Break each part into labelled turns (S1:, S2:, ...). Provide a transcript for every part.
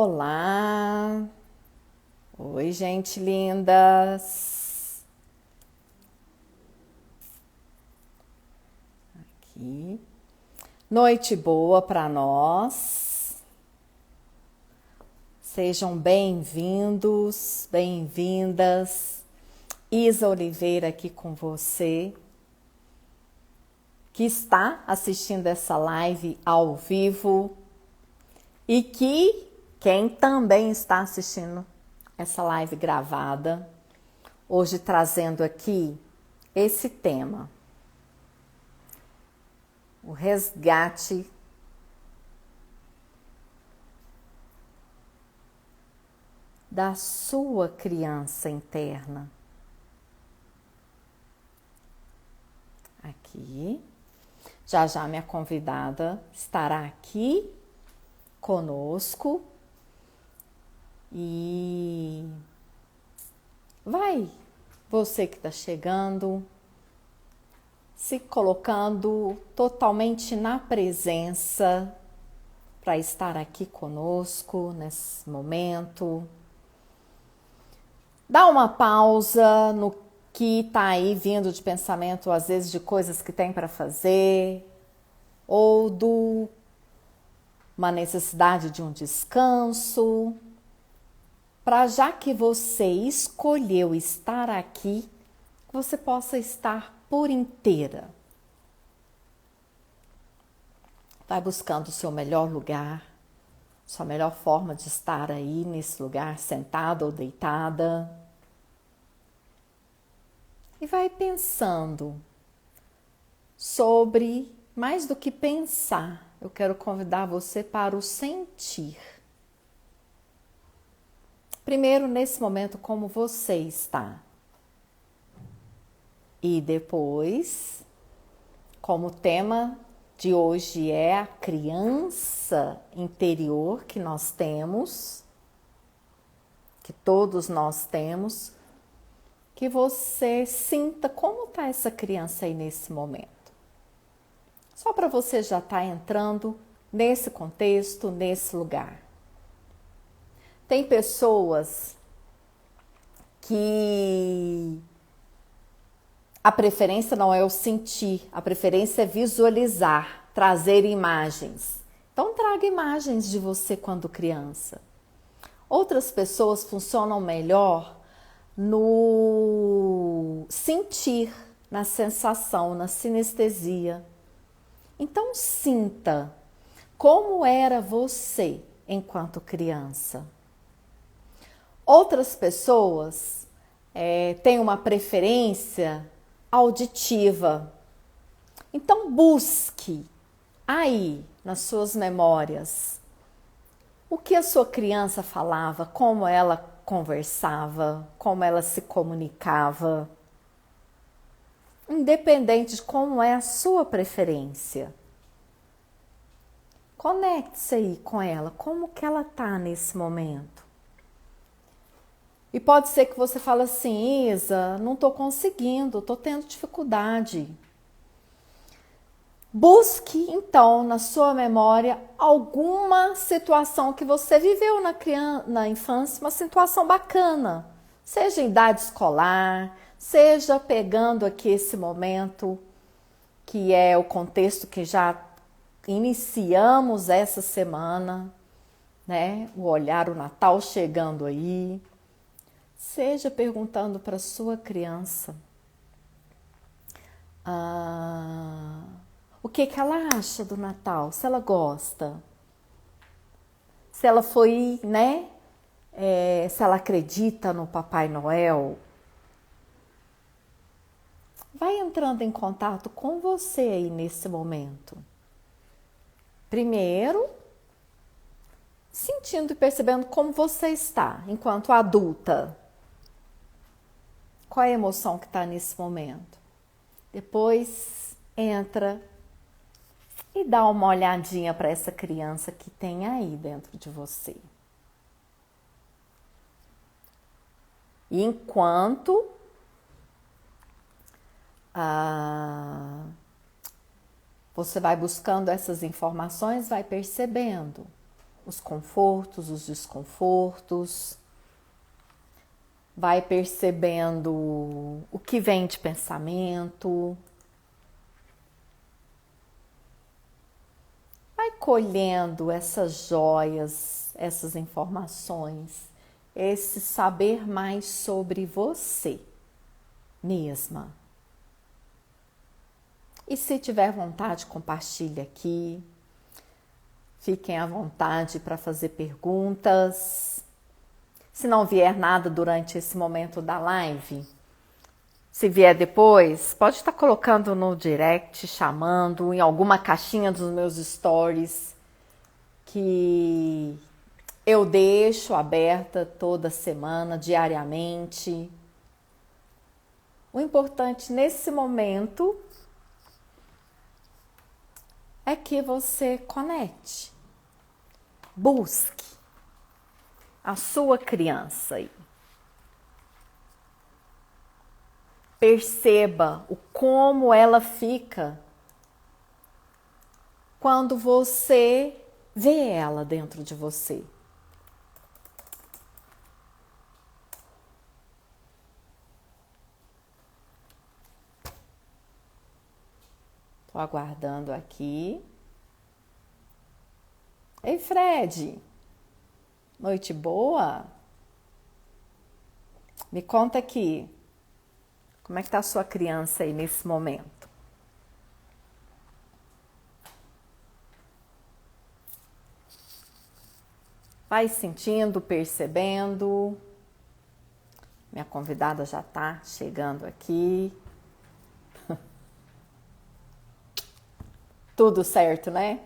S1: Olá! Oi, gente lindas! Aqui. Noite boa para nós. Sejam bem-vindos, bem-vindas. Isa Oliveira aqui com você, que está assistindo essa live ao vivo e quem também está assistindo essa live gravada, hoje trazendo aqui esse tema, o resgate da sua criança interna. Aqui, já minha convidada estará aqui conosco e você que está chegando, se colocando totalmente na presença para estar aqui conosco nesse momento. Dá uma pausa no que está aí vindo de pensamento, às vezes de coisas que tem para fazer, ou uma necessidade de um descanso, para já que você escolheu estar aqui, você possa estar por inteira. Vai buscando o seu melhor lugar, sua melhor forma de estar aí nesse lugar, sentada ou deitada. E vai pensando sobre, mais do que pensar, eu quero convidar você para o sentir. Primeiro, nesse momento, como você está. E depois, como o tema de hoje é a criança interior que nós temos, que todos nós temos, que você sinta como está essa criança aí nesse momento. Só para você já estar entrando nesse contexto, nesse lugar. Tem pessoas que a preferência não é o sentir, a preferência é visualizar, trazer imagens. Então traga imagens de você quando criança. Outras pessoas funcionam melhor no sentir, na sensação, na sinestesia. Então sinta como era você enquanto criança. Outras pessoas têm uma preferência auditiva. Então busque aí nas suas memórias o que a sua criança falava, como ela conversava, como ela se comunicava, independente de como é a sua preferência. Conecte-se aí com ela, como que ela está nesse momento. E pode ser que você fale assim, Isa, não estou conseguindo, estou tendo dificuldade. Busque, então, na sua memória, alguma situação que você viveu na infância, uma situação bacana. Seja em idade escolar, seja pegando aqui esse momento, que é o contexto que já iniciamos essa semana, né? O olhar, o Natal chegando aí. Seja perguntando para sua criança o que ela acha do Natal, se ela gosta, se ela foi, né? Se ela acredita no Papai Noel. Vai entrando em contato com você aí nesse momento. Primeiro, sentindo e percebendo como você está enquanto adulta. Qual é a emoção que está nesse momento? Depois entra e dá uma olhadinha para essa criança que tem aí dentro de você. E enquanto você vai buscando essas informações, vai percebendo os confortos, os desconfortos. Vai percebendo o que vem de pensamento. Vai colhendo essas joias, essas informações, esse saber mais sobre você mesma. E se tiver vontade, compartilhe aqui. Fiquem à vontade para fazer perguntas. Se não vier nada durante esse momento da live, se vier depois, pode estar colocando no direct, chamando, em alguma caixinha dos meus stories, que eu deixo aberta toda semana, diariamente. O importante nesse momento é que você conecte, busque a sua criança aí. Perceba o como ela fica quando você vê ela dentro de você. Estou aguardando aqui. Ei, Fred, noite boa? Me conta aqui, como é que tá a sua criança aí nesse momento? Vai sentindo, percebendo. Minha convidada já tá chegando aqui. Tudo certo, né?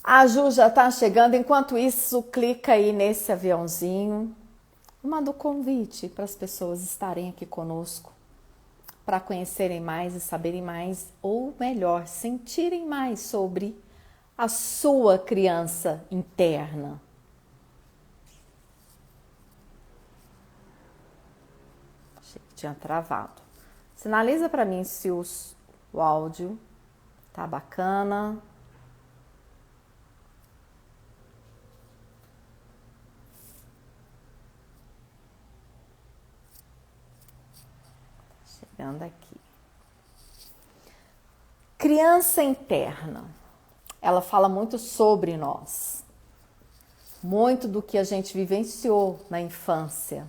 S1: A Ju já tá chegando. Enquanto isso, clica aí nesse aviãozinho. Manda o convite para as pessoas estarem aqui conosco, para conhecerem mais e saberem mais, ou melhor, sentirem mais sobre a sua criança interna. Achei que tinha travado. Sinaliza para mim se o áudio tá bacana. Chegando aqui. Criança interna. Ela fala muito sobre nós. Muito do que a gente vivenciou na infância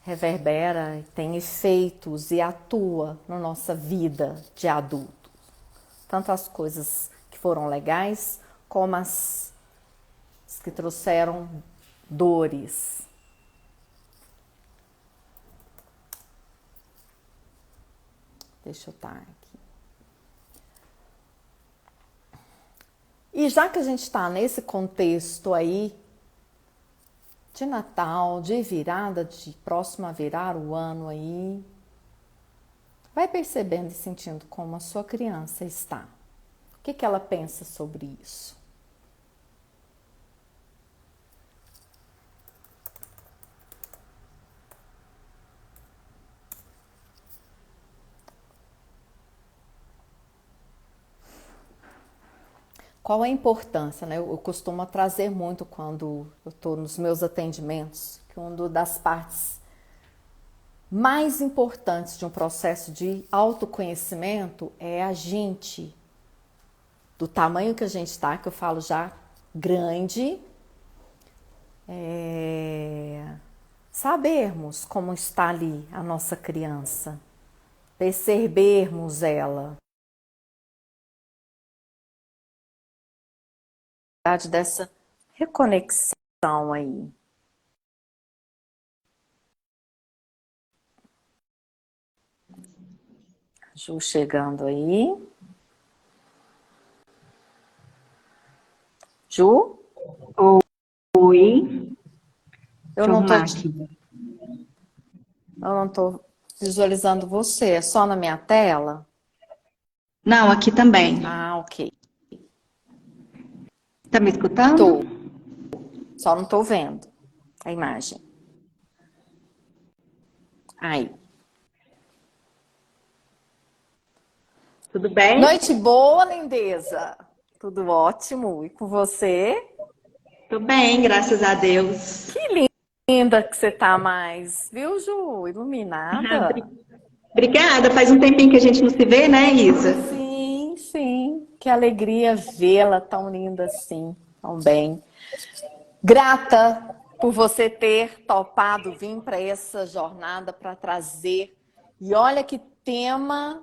S1: reverbera, tem efeitos e atua na nossa vida de adulto. Tanto as coisas que foram legais, como as que trouxeram dores. Deixa eu estar aqui. E já que a gente está nesse contexto aí, de Natal, de virada, de próximo a virar o ano aí, vai percebendo e sentindo como a sua criança está. O que ela pensa sobre isso? Qual a importância, né? Eu costumo trazer muito quando eu estou nos meus atendimentos, que uma das partes mais importantes de um processo de autoconhecimento é a gente, do tamanho que a gente está, que eu falo já grande, sabermos como está ali a nossa criança, percebermos ela. Dessa reconexão aí. Ju chegando aí. Ju?
S2: Oi.
S1: Eu não tô visualizando você. É só na minha tela?
S2: Não, aqui também.
S1: Ah, ok.
S2: Tá me escutando?
S1: Tô. Só não tô vendo a imagem. Aí.
S2: Tudo bem?
S1: Noite boa, lindeza. Tudo ótimo. E com você?
S2: Tô bem, graças a Deus.
S1: Que linda que você tá mais, viu, Ju?
S2: Ah,
S1: Iluminada.
S2: Obrigada, faz um tempinho que a gente não se vê, né, Isa?
S1: Sim, sim. Que alegria vê-la tão linda assim, tão bem. Grata por você ter topado vir para essa jornada para trazer. E olha que tema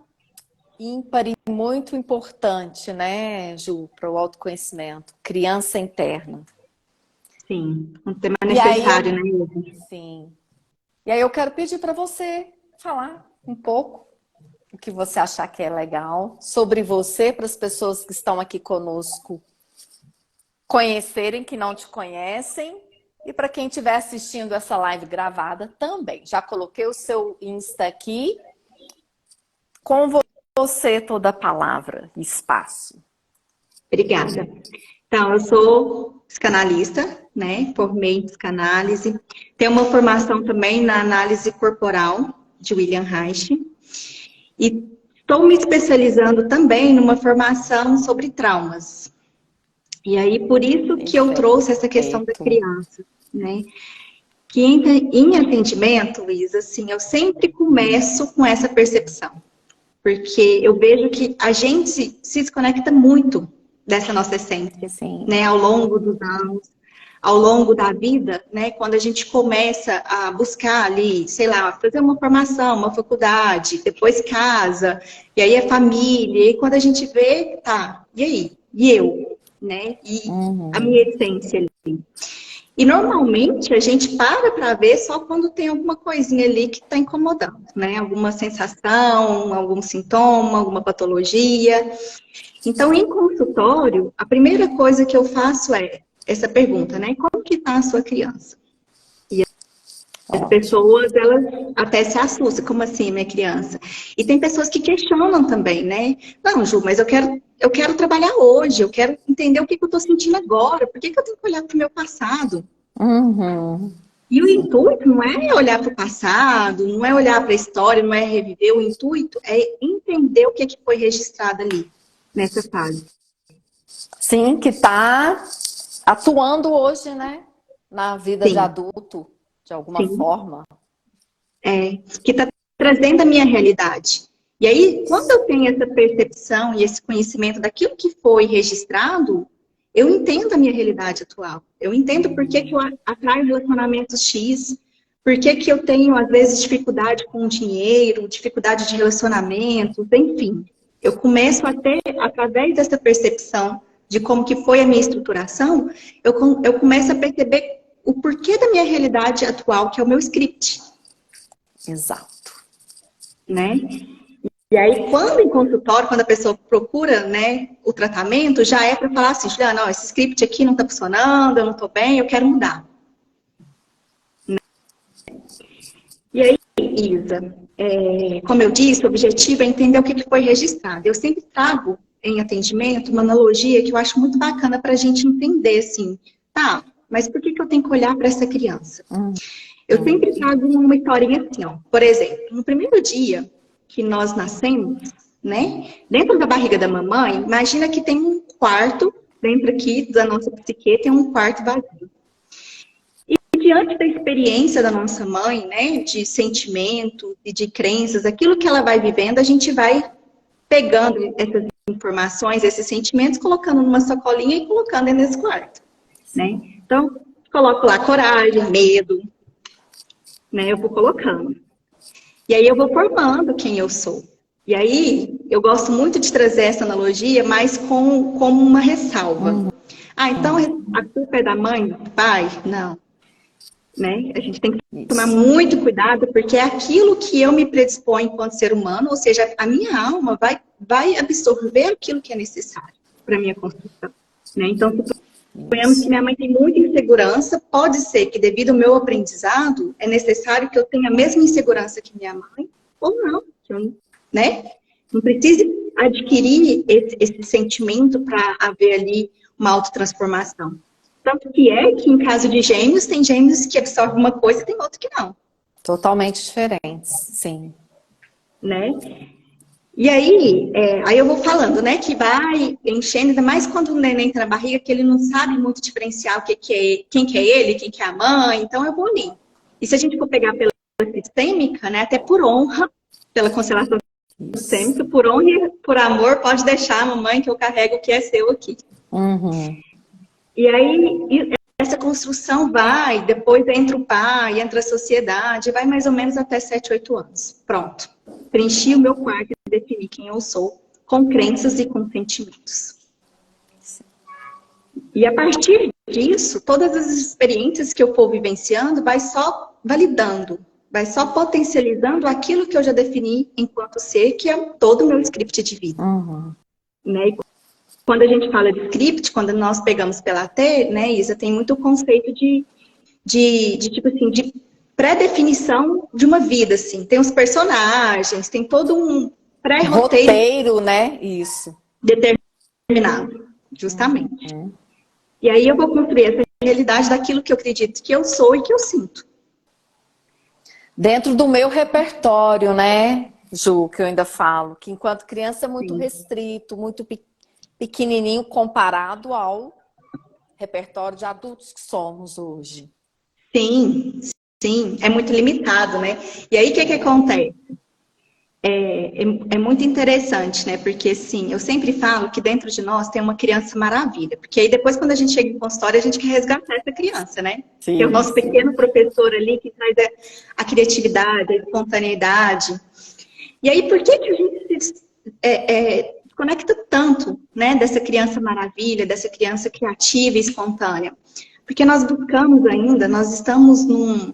S1: ímpar e muito importante, né, Ju, para o autoconhecimento. Criança interna.
S2: Sim, um tema
S1: E aí
S2: necessário, né, Isa?
S1: sim. E aí eu quero pedir para você falar um pouco o que você achar que é legal sobre você para as pessoas que estão aqui conosco conhecerem, que não te conhecem, e para quem estiver assistindo essa live gravada também. Já coloquei o seu Insta aqui, com você toda a palavra, espaço.
S2: Obrigada. Então, eu sou psicanalista, né? Formei em psicanálise. Tenho uma formação também na análise corporal de William Reich. E estou me especializando também numa formação sobre traumas. E aí, por isso que eu trouxe essa questão da
S1: Perfeito.
S2: criança, né? Que em atendimento, Isa, assim, eu sempre começo com essa percepção. Porque eu vejo que a gente se desconecta muito dessa nossa essência,
S1: Sim.
S2: né? Ao longo dos anos, ao longo da vida, né? Quando a gente começa a buscar ali, sei lá, fazer uma formação, uma faculdade, depois casa, e aí é família, e aí quando a gente vê, tá, e aí? E eu? Né? E a minha essência ali. E normalmente a gente para ver só quando tem alguma coisinha ali que está incomodando, né? Alguma sensação, algum sintoma, alguma patologia. Então, em consultório, a primeira coisa que eu faço é essa pergunta, né? Como que está a sua criança? E as
S1: Ótimo.
S2: pessoas, elas até se assustam, como assim, minha criança? E tem pessoas que questionam também, né? Não, Ju, mas eu quero trabalhar hoje, eu quero entender o que eu estou sentindo agora, por que eu tenho que olhar para o meu passado?
S1: Uhum.
S2: E o intuito não é olhar para o passado, não é olhar para a história, não é reviver. O intuito é entender o que foi registrado ali, nessa fase.
S1: Sim, que está atuando hoje, né? Na vida de
S2: Sim,
S1: adulto, de alguma
S2: sim.
S1: forma.
S2: Que está trazendo a minha realidade. E aí, quando eu tenho essa percepção e esse conhecimento daquilo que foi registrado, eu entendo a minha realidade atual. Eu entendo por que eu atraio relacionamentos X, por que eu tenho, às vezes, dificuldade com o dinheiro, dificuldade de relacionamentos, enfim. Eu começo a ter, através dessa percepção de como que foi a minha estruturação, eu começo a perceber o porquê da minha realidade atual, que é o meu script,
S1: Exato.
S2: né? E aí, quando em consultório, quando a pessoa procura, né, o tratamento, já é para falar assim, Juliana, não, esse script aqui não está funcionando, eu não estou bem, eu quero mudar. E aí, Isa, como eu disse, o objetivo é entender o que foi registrado. Eu sempre trago em atendimento uma analogia que eu acho muito bacana para a gente entender, assim, tá, mas por que eu tenho que olhar para essa criança? Eu sempre trago uma historinha assim, ó. Por exemplo, no primeiro dia que nós nascemos, né? Dentro da barriga da mamãe, imagina que tem um quarto, dentro aqui da nossa psique, tem um quarto vazio. E diante da experiência da nossa mãe, né? De sentimento e de crenças, aquilo que ela vai vivendo, a gente vai pegando essas informações, esses sentimentos, colocando numa sacolinha e colocando nesse quarto, né? Então, coloco lá coragem, medo, né? Eu vou colocando. E aí eu vou formando quem eu sou. E aí eu gosto muito de trazer essa analogia, mas como uma ressalva. Ah, então a culpa é da mãe, do pai? Não. Né? A gente tem que tomar
S1: Isso.
S2: muito cuidado, porque é aquilo que eu me predisponho enquanto ser humano, ou seja, a minha alma vai absorver aquilo que é necessário para a minha construção. Né? Então, suponhamos que minha mãe tem muita insegurança, pode ser que devido ao meu aprendizado, é necessário que eu tenha a mesma insegurança que minha mãe, ou não, que eu, né? Não precise adquirir esse sentimento para haver ali uma autotransformação. Tanto que é que em caso de gêmeos, tem gêmeos que absorvem uma coisa e tem outro que não.
S1: Totalmente diferentes, sim.
S2: Né? E aí, aí eu vou falando, né, que vai enchendo, ainda mais quando o neném tá na barriga, que ele não sabe muito diferenciar o que que é, quem que é ele, quem que é a mãe, então eu vou ali. E se a gente for pegar pela sistêmica, né, até por honra, pela constelação
S1: Isso.
S2: sistêmica, por honra e por amor, pode deixar a mamãe que eu carrego o que é seu aqui.
S1: Uhum.
S2: E aí, essa construção vai, depois entra o pai, entra a sociedade, vai mais ou menos até 7, 8 anos. Pronto. Preenchi o meu quarto e defini quem eu sou, com crenças e com sentimentos. E a partir disso, todas as experiências que eu for vivenciando, vai só validando, vai só potencializando aquilo que eu já defini enquanto ser, que é todo o meu script de vida.
S1: Uhum.
S2: Né? Quando a gente fala de script, quando nós pegamos pela T, né, Isa, tem muito conceito de tipo assim, de pré-definição de uma vida, assim. Tem os personagens, tem todo um pré-roteiro
S1: Roteiro, né? Isso.
S2: determinado, justamente.
S1: Uhum.
S2: E aí eu vou construir essa realidade daquilo que eu acredito que eu sou e que eu sinto.
S1: Dentro do meu repertório, né, Ju, que eu ainda falo, que enquanto criança é muito
S2: Sim.
S1: restrito, muito pequenininho comparado ao repertório de adultos que somos hoje.
S2: Sim, sim, é muito limitado, né? E aí o que que acontece? É muito interessante, né? Porque, assim, eu sempre falo que dentro de nós tem uma criança maravilha. Porque aí depois, quando a gente chega em consultório, a gente quer resgatar essa criança, né? Que é o
S1: Sim,
S2: nosso
S1: sim.
S2: pequeno professor ali que traz a criatividade, a espontaneidade. E aí, por que que a gente se conecta tanto, né? Dessa criança maravilha, dessa criança criativa e espontânea? Porque nós buscamos ainda, nós estamos no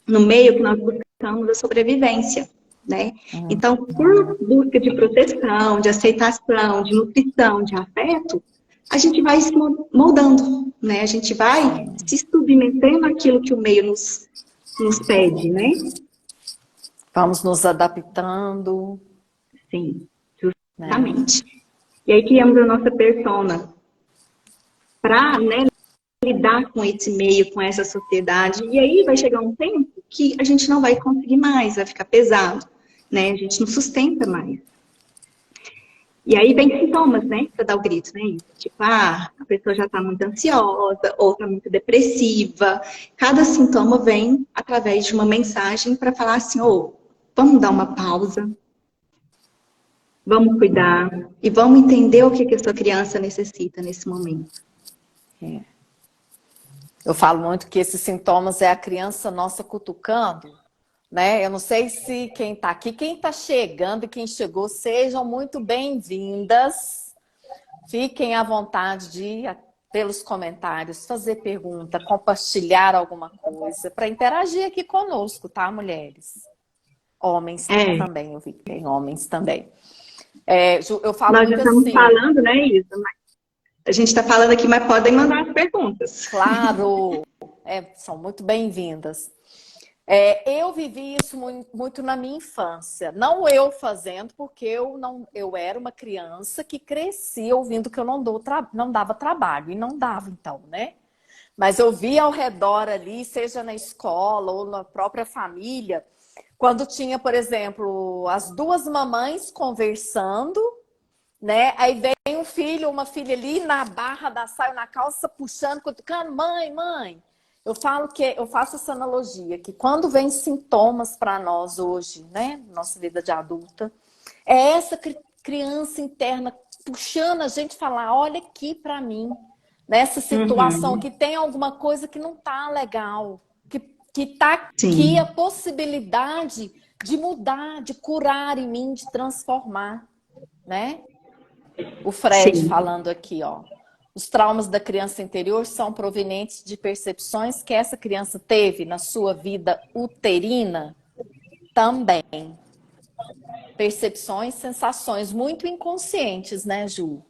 S2: meio que nós buscamos a sobrevivência, né? Então, por busca de proteção, de aceitação, de nutrição, de afeto, a gente vai se moldando, né? A gente vai
S1: Sim.
S2: se submetendo àquilo que o meio nos pede, né?
S1: Vamos nos adaptando,
S2: Sim,
S1: né?
S2: justamente. E aí criamos a nossa persona para, né, lidar com esse meio, com essa sociedade. E aí vai chegar um tempo que a gente não vai conseguir mais, vai ficar pesado, né? A gente não sustenta mais. E aí vem sintomas, né? Pra dar o grito, né? Tipo, a pessoa já tá muito ansiosa, ou tá muito depressiva. Cada sintoma vem através de uma mensagem para falar assim, ô, vamos dar uma pausa, vamos cuidar e vamos entender o que a sua criança necessita nesse momento.
S1: É. Eu falo muito que esses sintomas é a criança nossa cutucando, né? Eu não sei se quem está aqui, quem está chegando e quem chegou, sejam muito bem-vindas. Fiquem à vontade de, pelos comentários, fazer pergunta, compartilhar alguma coisa, para interagir aqui conosco, tá, mulheres? Homens também, eu vi que tem homens também. Eu falo
S2: Nós já
S1: muito
S2: estamos
S1: assim.
S2: falando, né, Isa? A gente está falando aqui, mas podem mandar as perguntas.
S1: Claro, são muito bem-vindas. Eu vivi isso muito na minha infância. Não eu fazendo, porque eu era uma criança que crescia ouvindo que eu não dava trabalho. E não dava, então, né? Mas eu via ao redor ali, seja na escola ou na própria família, quando tinha, por exemplo, as duas mamães conversando, né? Aí vem um filho, uma filha ali na barra da saia, na calça, puxando, cutucando, mãe. Eu faço essa analogia, que quando vem sintomas para nós hoje, né? Nossa vida de adulta, é essa criança interna puxando a gente falar, olha aqui para mim, nessa situação que tem alguma coisa que não tá legal, que tá aqui a
S2: Sim.
S1: possibilidade de mudar, de curar em mim, de transformar, né? O Fred
S2: Sim.
S1: falando aqui, ó. Os traumas da criança interior são provenientes de percepções que essa criança teve na sua vida uterina também. Percepções, sensações muito inconscientes, né, Ju?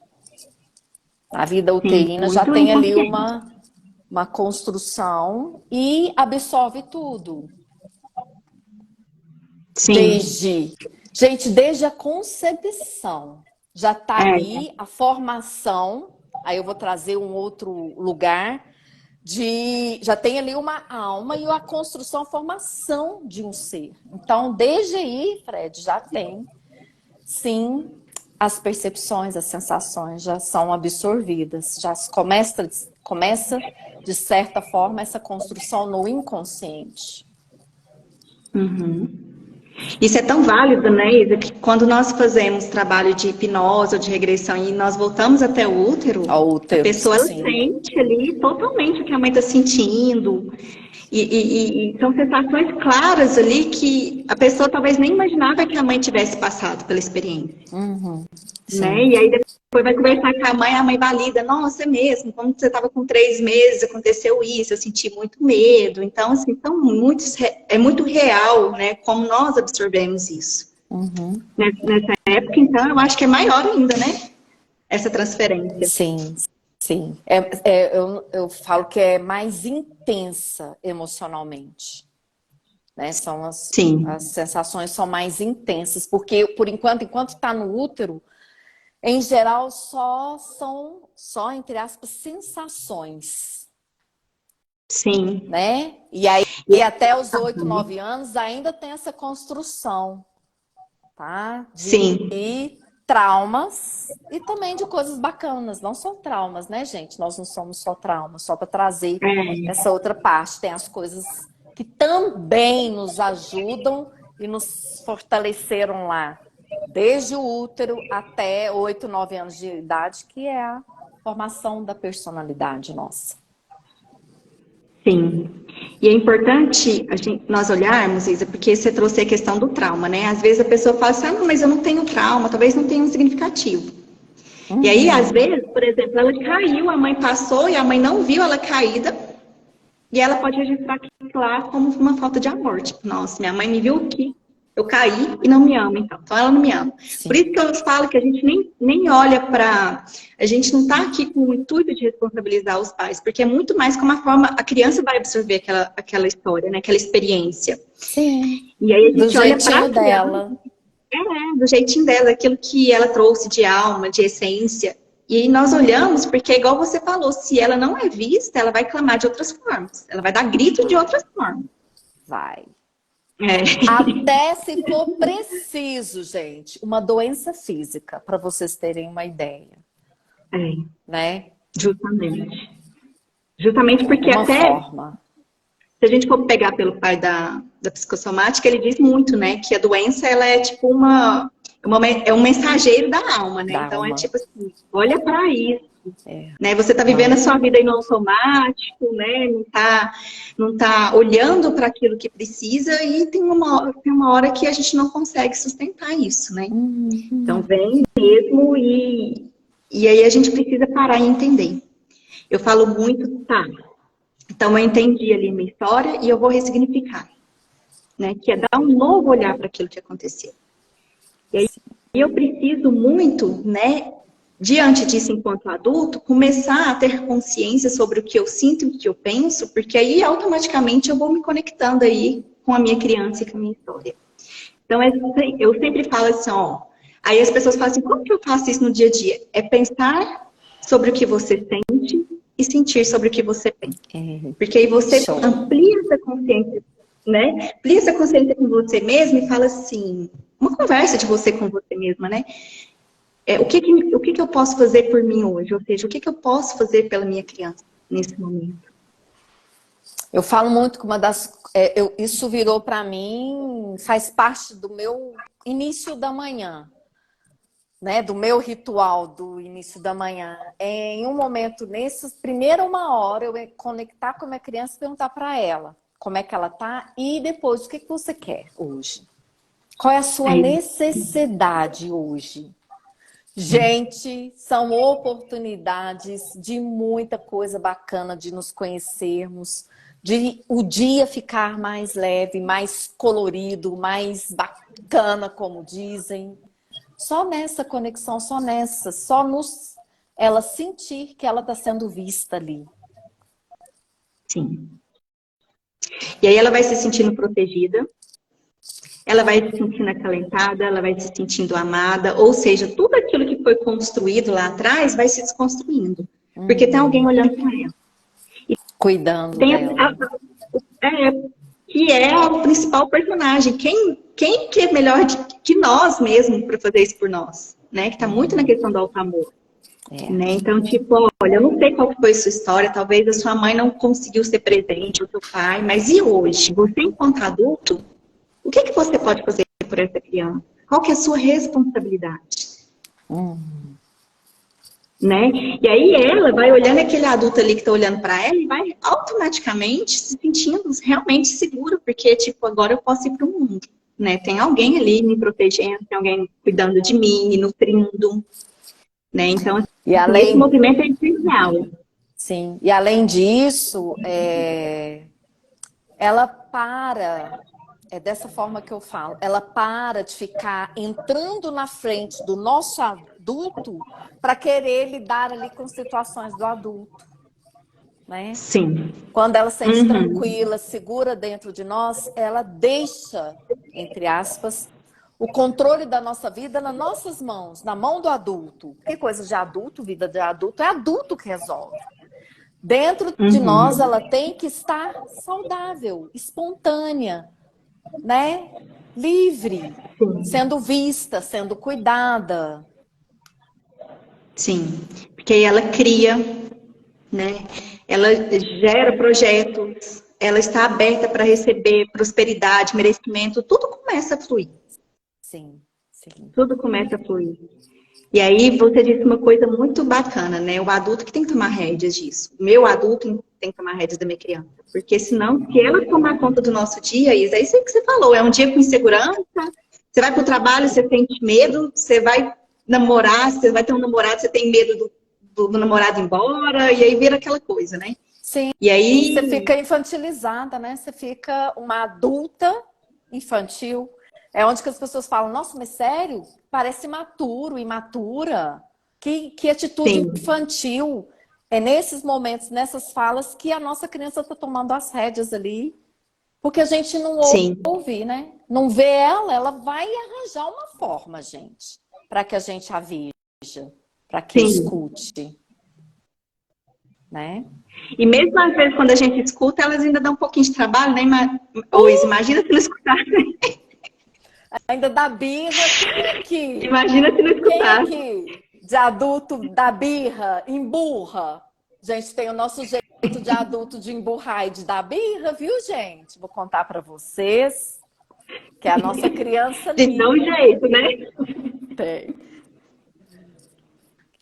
S1: A vida
S2: Sim,
S1: uterina já
S2: muito
S1: tem ali
S2: inconsciente.
S1: uma construção e absorve tudo.
S2: Sim.
S1: Desde a concepção. Já está
S2: É.
S1: ali a formação, aí eu vou trazer um outro lugar, já tem ali uma alma e a construção, a formação de um ser. Então, desde aí, Fred, já tem sim, as percepções, as sensações já são absorvidas, já começa de certa forma, essa construção no inconsciente.
S2: Uhum. Isso é tão válido, né, Isa, que quando nós fazemos trabalho de hipnose ou de regressão e nós voltamos até o útero,
S1: Ao
S2: a
S1: útero,
S2: pessoa ela
S1: sim.
S2: sente ali totalmente o que a mãe está sentindo. E são sensações claras ali que a pessoa talvez nem imaginava que a mãe tivesse passado pela experiência.
S1: Uhum,
S2: Né?
S1: sim.
S2: E aí depois vai conversar com a mãe valida, nossa, é mesmo, quando você estava com 3 meses, aconteceu isso, eu senti muito medo. Então, assim, é muito real, né, como nós absorvemos isso.
S1: Uhum.
S2: Nessa época, então, eu acho que é maior ainda, né, essa transferência.
S1: Sim, sim. Eu falo que é mais intensa emocionalmente. Né?
S2: Sim,
S1: As sensações são mais intensas, porque por enquanto está no útero, em geral só entre aspas sensações,
S2: sim.
S1: né? E aí até os 8, 9 anos ainda tem essa construção, tá?
S2: Sim,
S1: De traumas e também de coisas bacanas, não só traumas, né, gente? Nós não somos só traumas, só para trazer
S2: é,
S1: essa outra parte, tem as coisas que também nos ajudam e nos fortaleceram lá, desde o útero até 8, 9 anos de idade, que é a formação da personalidade nossa.
S2: sim. E é importante nós olharmos, Isa, porque você trouxe a questão do trauma, né? Às vezes a pessoa fala assim, ah, não, mas eu não tenho trauma, talvez não tenha um significativo. E aí, às
S1: Uhum.
S2: vezes, por exemplo, ela caiu, a mãe passou e a mãe não viu ela caída, e ela pode registrar aquilo lá como uma falta de amor. Tipo, nossa, minha mãe me viu aqui, eu caí e não me ama, então ela não me ama. Por
S1: Sim.
S2: isso que eu falo que a gente nem olha para. A gente não está aqui com o intuito de responsabilizar os pais, porque é muito mais como a forma a criança vai absorver aquela história, né? Aquela experiência.
S1: Sim.
S2: E aí a
S1: Do
S2: gente olha para a
S1: jeitinho
S2: criança.
S1: dela.
S2: Do jeitinho dela, aquilo que ela trouxe de alma, de essência. E aí nós olhamos, porque é igual você falou, se ela não é vista, ela vai clamar de outras formas. Ela vai dar grito de outras formas.
S1: Vai.
S2: É.
S1: Até se for preciso, gente, uma doença física, para vocês terem uma ideia,
S2: É,
S1: né?
S2: justamente. Justamente
S1: De
S2: porque
S1: alguma
S2: até,
S1: forma.
S2: se a gente for pegar pelo pai da psicossomática, ele diz muito, né, que a doença, ela é tipo é um mensageiro da alma, né?
S1: Dá
S2: Então é
S1: uma.
S2: tipo assim, olha para isso.
S1: É,
S2: Né? Você está vivendo a
S1: não.
S2: sua vida aí no automático, né? Não tá olhando para aquilo que precisa e tem uma hora que a gente não consegue sustentar isso, né? Então
S1: Uhum.
S2: vem mesmo e aí a gente precisa parar e entender. Eu falo muito, tá, então eu entendi ali minha história e eu vou ressignificar, né? Que é dar um novo olhar para aquilo que aconteceu. E aí eu preciso muito, né, diante disso, enquanto adulto, começar a ter consciência sobre o que eu sinto e o que eu penso, porque aí automaticamente eu vou me conectando aí com a minha criança e com a minha história. Então, eu sempre falo assim, ó, aí as pessoas falam assim, como que eu faço isso no dia a dia? É pensar sobre o que você sente e sentir sobre o que você pensa.
S1: É.
S2: Porque aí você
S1: Show.
S2: amplia essa consciência, né? Amplia essa consciência com você mesmo e fala assim, uma conversa de você com você mesma, né? O que eu posso fazer por mim hoje? Ou seja, o que eu posso fazer pela minha criança nesse momento?
S1: Eu falo muito que isso virou para mim, faz parte do meu início da manhã, né? Do meu ritual do início da manhã. Em um momento, nessa primeira 1 hora, eu ia conectar com a minha criança e perguntar para ela como é que ela tá e depois o que você quer hoje? Qual é a sua
S2: Aí,
S1: necessidade hoje? Gente, são oportunidades de muita coisa bacana de nos conhecermos, de o dia ficar mais leve, mais colorido, mais bacana, como dizem. Só nessa conexão, ela sentir que ela está sendo vista ali.
S2: sim. E aí ela vai se sentindo protegida, ela vai se sentindo acalentada, ela vai se sentindo amada, ou seja, tudo aquilo que foi construído lá atrás vai se desconstruindo. Porque tem alguém olhando para ela.
S1: Cuidando
S2: Tem
S1: dela.
S2: é, que é o principal personagem. Quem que é melhor que nós mesmos para fazer isso por nós? Né? Que está muito na questão do alto amor. Né? Então, tipo, olha, eu não sei qual foi a sua história, talvez a sua mãe não conseguiu ser presente, o seu pai, mas e hoje? Você, enquanto adulto, o que você pode fazer por essa criança? Qual que é a sua responsabilidade? Né? E aí ela vai olhando aquele adulto ali que está olhando para ela e vai automaticamente se sentindo realmente segura, porque, tipo, agora eu posso ir para o mundo. Né? Tem alguém ali me protegendo, tem alguém cuidando de mim, me nutrindo. Né? Então, esse movimento é essencial.
S1: Sim, e além disso, ela é dessa forma que eu falo, ela para de ficar entrando na frente do nosso adulto para querer lidar ali com situações do adulto. Né?
S2: Sim.
S1: Quando ela se sente tranquila, segura dentro de nós, ela deixa, entre aspas, o controle da nossa vida nas nossas mãos, na mão do adulto. Que coisa de adulto, vida de adulto, é adulto que resolve. Dentro de nós, ela tem que estar saudável, espontânea, né? Livre, sendo vista, sendo cuidada.
S2: Sim, porque aí ela cria, né? Ela gera projetos, ela está aberta para receber prosperidade, merecimento, tudo começa a fluir.
S1: Sim, sim.
S2: Tudo começa a fluir. E aí você disse uma coisa muito bacana, né? O adulto que tem que tomar rédeas disso. O meu adulto tem que tomar rédeas da minha criança. Porque senão, se ela tomar conta do nosso dia, Isa, é isso aí que você falou, é um dia com insegurança, você vai para o trabalho, você sente medo, você vai namorar, você vai ter um namorado, você tem medo do namorado ir embora, e aí vira aquela coisa, né?
S1: Sim,
S2: e aí
S1: você fica infantilizada, né? Você fica uma adulta infantil. É onde que as pessoas falam, nossa, mas sério? Parece imaturo, imatura. Que atitude infantil. É nesses momentos, nessas falas, que a nossa criança está tomando as rédeas ali. Porque a gente não ouve, né? Não vê ela, ela vai arranjar uma forma, gente, para que a gente a veja, para que escute. Né?
S2: E mesmo às vezes quando a gente escuta, elas ainda dão um pouquinho de trabalho, né? Imagina se não escutar.
S1: Ainda dá birra.
S2: Imagina se não escutar.
S1: Quem aqui de adulto dá birra, emburra? Gente, tem o nosso jeito de adulto de emburrar e de dar birra, viu, gente? Vou contar para vocês que é a nossa criança ali.
S2: De dar um jeito, né?
S1: Tem.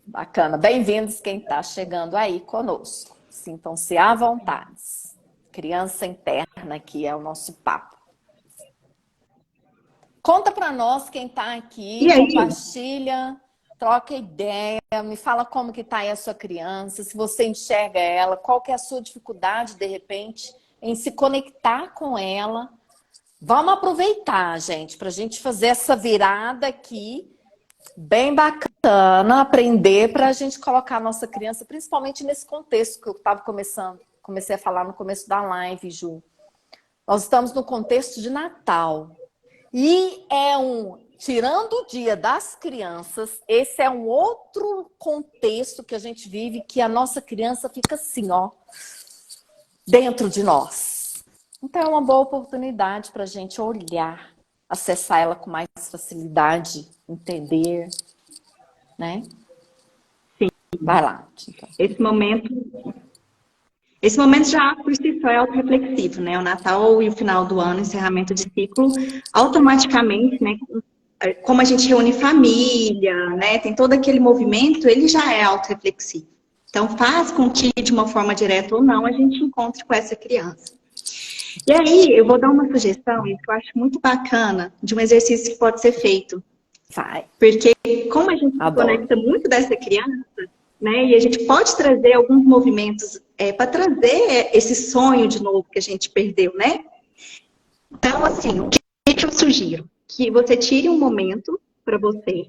S1: Bacana. Bem-vindos quem está chegando aí conosco. Sintam-se à vontade. Criança interna aqui é o nosso papo. Conta para nós quem está aqui, compartilha, troca ideia, me fala como que está aí a sua criança, se você enxerga ela, qual que é a sua dificuldade, de repente, em se conectar com ela. Vamos aproveitar, gente, para a gente fazer essa virada aqui, bem bacana, aprender para a gente colocar a nossa criança, principalmente nesse contexto que eu estava comecei a falar no começo da live, Ju. Nós estamos no contexto de Natal. E tirando o Dia das Crianças, esse é um outro contexto que a gente vive, que a nossa criança fica assim, ó, dentro de nós. Então é uma boa oportunidade para a gente olhar, acessar ela com mais facilidade, entender, né?
S2: Sim.
S1: Vai lá. Então.
S2: Esse momento já por si só é autorreflexivo, né? O Natal e o final do ano, encerramento de ciclo, automaticamente, né? Como a gente reúne família, né? Tem todo aquele movimento, ele já é autorreflexivo. Então faz com que, de uma forma direta ou não, a gente encontre com essa criança. E aí, eu vou dar uma sugestão, que eu acho muito bacana, de um exercício que pode ser feito.
S1: Vai.
S2: Porque como a gente se conecta muito dessa criança, né? E a gente pode trazer alguns movimentos para trazer esse sonho de novo que a gente perdeu, né? Então, assim, o que eu sugiro? Que você tire um momento para você,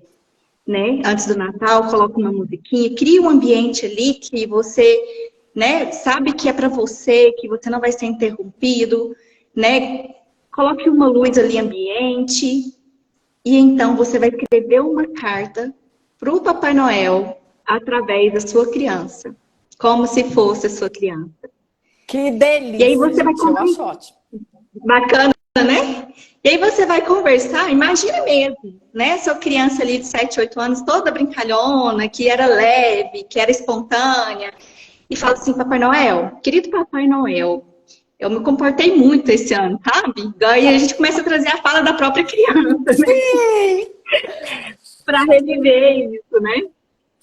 S2: né? Antes do Natal, coloque uma musiquinha, crie um ambiente ali que você, né, sabe que é para você, que você não vai ser interrompido, né? Coloque uma luz ali ambiente e então você vai escrever uma carta para o Papai Noel através da sua criança, como se fosse a sua criança.
S1: Que delícia,
S2: e aí você vai
S1: eu acho ótimo.
S2: Bacana, né? E aí você vai conversar, imagina mesmo, né? Sua criança ali de 7, 8 anos, toda brincalhona, que era leve, que era espontânea, e fala assim, Papai Noel, querido Papai Noel, eu me comportei muito esse ano, sabe? Aí a gente começa a trazer a fala da própria criança, né?
S1: Sim!
S2: Para reviver isso, né?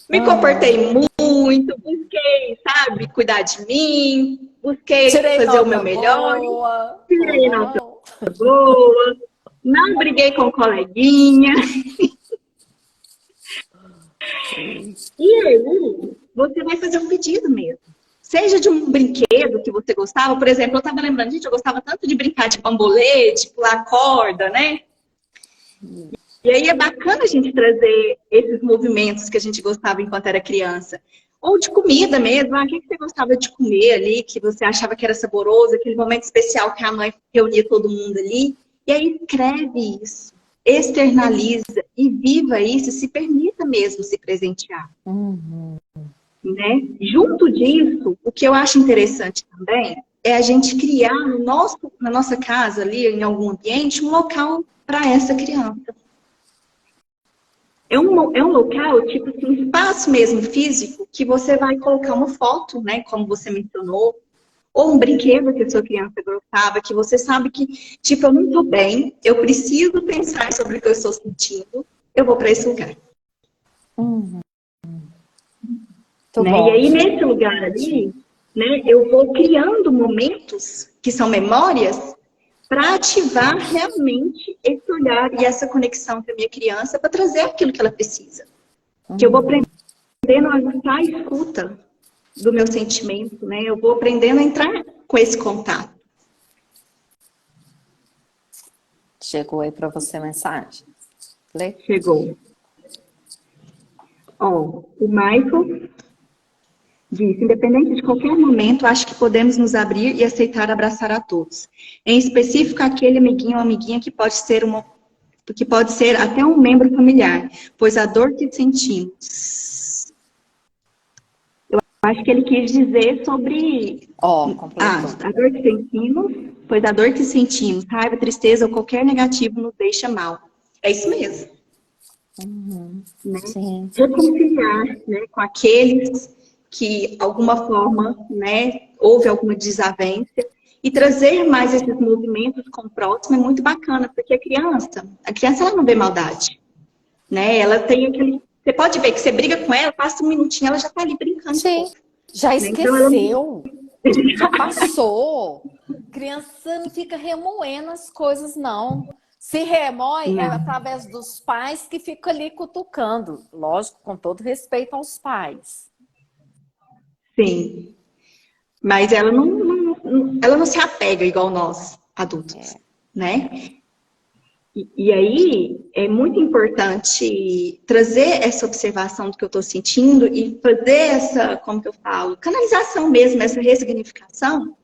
S2: Me comportei
S1: Aham.
S2: muito, busquei, sabe, cuidar de mim, busquei
S1: Tirei
S2: fazer o meu
S1: nota
S2: melhor,
S1: boa.
S2: tirei nota
S1: Aham.
S2: boa, não briguei com coleguinha.
S1: Sim.
S2: E aí, você vai fazer um pedido mesmo. Seja de um brinquedo que você gostava, por exemplo, eu estava lembrando, gente, eu gostava tanto de brincar de bambolê, de pular corda, né? E aí é bacana a gente trazer esses movimentos que a gente gostava enquanto era criança. Ou de comida mesmo, o que você gostava de comer ali, que você achava que era saboroso, aquele momento especial que a mãe reunia todo mundo ali. E aí escreve isso, externaliza e viva isso, se permita mesmo se presentear.
S1: Uhum.
S2: Né? Junto disso, o que eu acho interessante também é a gente criar na nossa casa ali, em algum ambiente, um local para essa criança. É um local, tipo assim, um espaço mesmo físico, que você vai colocar uma foto, né? Como você mencionou, ou um brinquedo que a sua criança gostava, que você sabe que, tipo, eu não estou bem, eu preciso pensar sobre o que eu estou sentindo, eu vou para esse lugar.
S1: Uhum. Muito
S2: Né? E
S1: bom,
S2: aí,
S1: gente.
S2: nesse lugar ali, né, eu vou criando momentos que são memórias para ativar realmente esse olhar e essa conexão com a minha criança para trazer aquilo que ela precisa. Que eu vou
S1: Uhum.
S2: aprendendo a ajustar a escuta do meu sentimento, né? Eu vou aprendendo a entrar com esse contato.
S1: Chegou aí para você a mensagem. Lê.
S2: Chegou. Ó, o Michael disse, independente de qualquer momento, acho que podemos nos abrir e aceitar abraçar a todos. Em específico, aquele amiguinho ou amiguinha que pode ser até um membro familiar, pois a dor que sentimos. Eu acho que ele quis dizer sobre
S1: Ó, completou.
S2: a dor que sentimos, pois a dor que sentimos, raiva, tristeza ou qualquer negativo nos deixa mal. É isso mesmo.
S1: Uhum.
S2: Né?
S1: Sim.
S2: Reconciliar, né, com aqueles que, de alguma forma, né, houve alguma desavença e trazer mais esses movimentos com o próximo é muito bacana, porque a criança ela não vê maldade, né? Ela tem aquele, você pode ver que você briga com ela, passa um minutinho, ela já está ali brincando de
S1: Sim.
S2: novo,
S1: Já
S2: né? Então ela
S1: esqueceu. Já passou. Criança não fica remoendo as coisas, não. Se remói é
S2: não,
S1: através dos pais que ficam ali cutucando. Lógico, com todo respeito aos pais.
S2: sim, mas ela não se apega igual nós adultos,
S1: É.
S2: né? E aí é muito importante trazer essa observação do que eu estou sentindo e fazer essa, como que eu falo, canalização mesmo, essa ressignificação,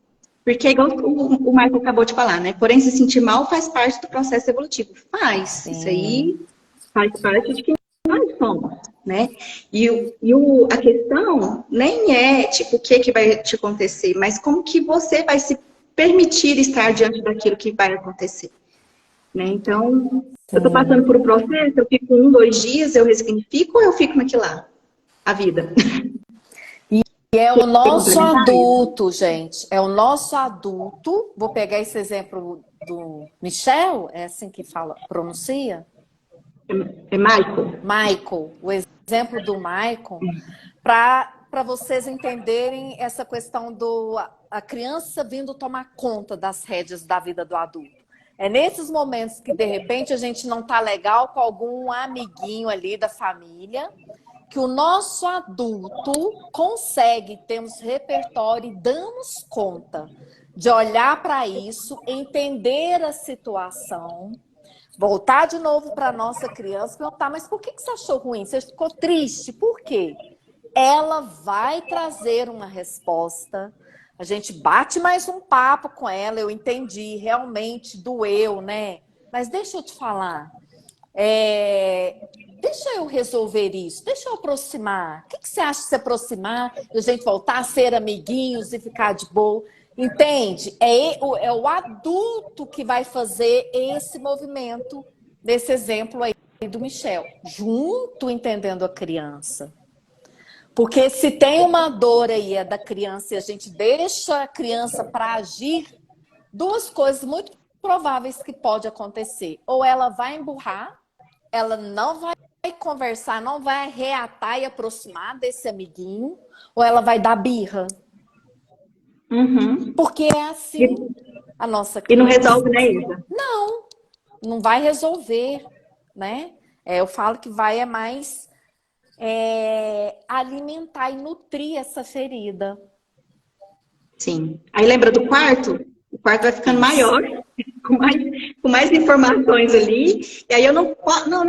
S2: porque é igual o Michael acabou de falar, né? Porém, se sentir mal faz parte do processo evolutivo. Faz. Isso
S1: Sim.
S2: aí faz parte de quem nós somos, né? A questão nem é, tipo, o que que vai te acontecer, mas como que você vai se permitir estar diante daquilo que vai acontecer. Né? Então, eu estou passando
S1: Sim.
S2: por um processo, eu fico 1, 2 dias, eu ressignifico ou eu fico naquilo lá? A vida.
S1: E é o
S2: Quer
S1: nosso
S2: complementar isso?
S1: adulto, gente. É o nosso adulto. Vou pegar esse exemplo do Michel, é assim que fala, pronuncia?
S2: É Michael?
S1: Michael, o exemplo do Michael, para vocês entenderem essa questão do a criança vindo tomar conta das rédeas da vida do adulto. É nesses momentos que, de repente, a gente não tá legal com algum amiguinho ali da família, que o nosso adulto consegue, temos repertório e damos conta de olhar para isso, entender a situação, voltar de novo para a nossa criança e perguntar, mas por que você achou ruim? Você ficou triste? Por quê? Ela vai trazer uma resposta. A gente bate mais um papo com ela, eu entendi, realmente doeu, né? Mas deixa eu te falar, deixa eu resolver isso, deixa eu aproximar. O que você acha de se aproximar e a gente voltar a ser amiguinhos e ficar de boa? Entende? É o adulto que vai fazer esse movimento, desse exemplo aí do Michel, junto entendendo a criança. Porque se tem uma dor aí é da criança e a gente deixa a criança para agir, duas coisas muito prováveis que pode acontecer. Ou ela vai emburrar, ela não vai conversar, não vai reatar e aproximar desse amiguinho, ou ela vai dar birra.
S2: Uhum.
S1: Porque é assim a nossa
S2: E não
S1: criança.
S2: resolve, né, Isa?
S1: Não vai resolver, né? Eu falo que vai mais alimentar e nutrir essa ferida.
S2: Sim. Aí lembra do quarto? O quarto vai ficando maior, com mais informações ali. E aí eu não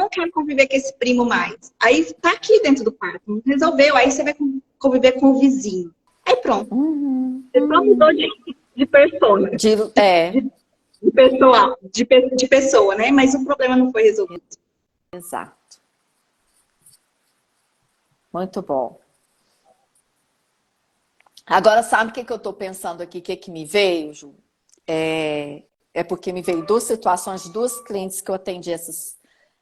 S2: quero conviver com esse primo mais. Aí tá aqui dentro do quarto, não resolveu. Aí você vai conviver com o vizinho. Aí pronto. Você só mudou de persona. De pessoa, né? Mas o problema não foi resolvido.
S1: Exato. Muito bom. Agora, sabe o que eu estou pensando aqui? O que me veio, Ju? É porque me veio duas situações de duas clientes que eu atendi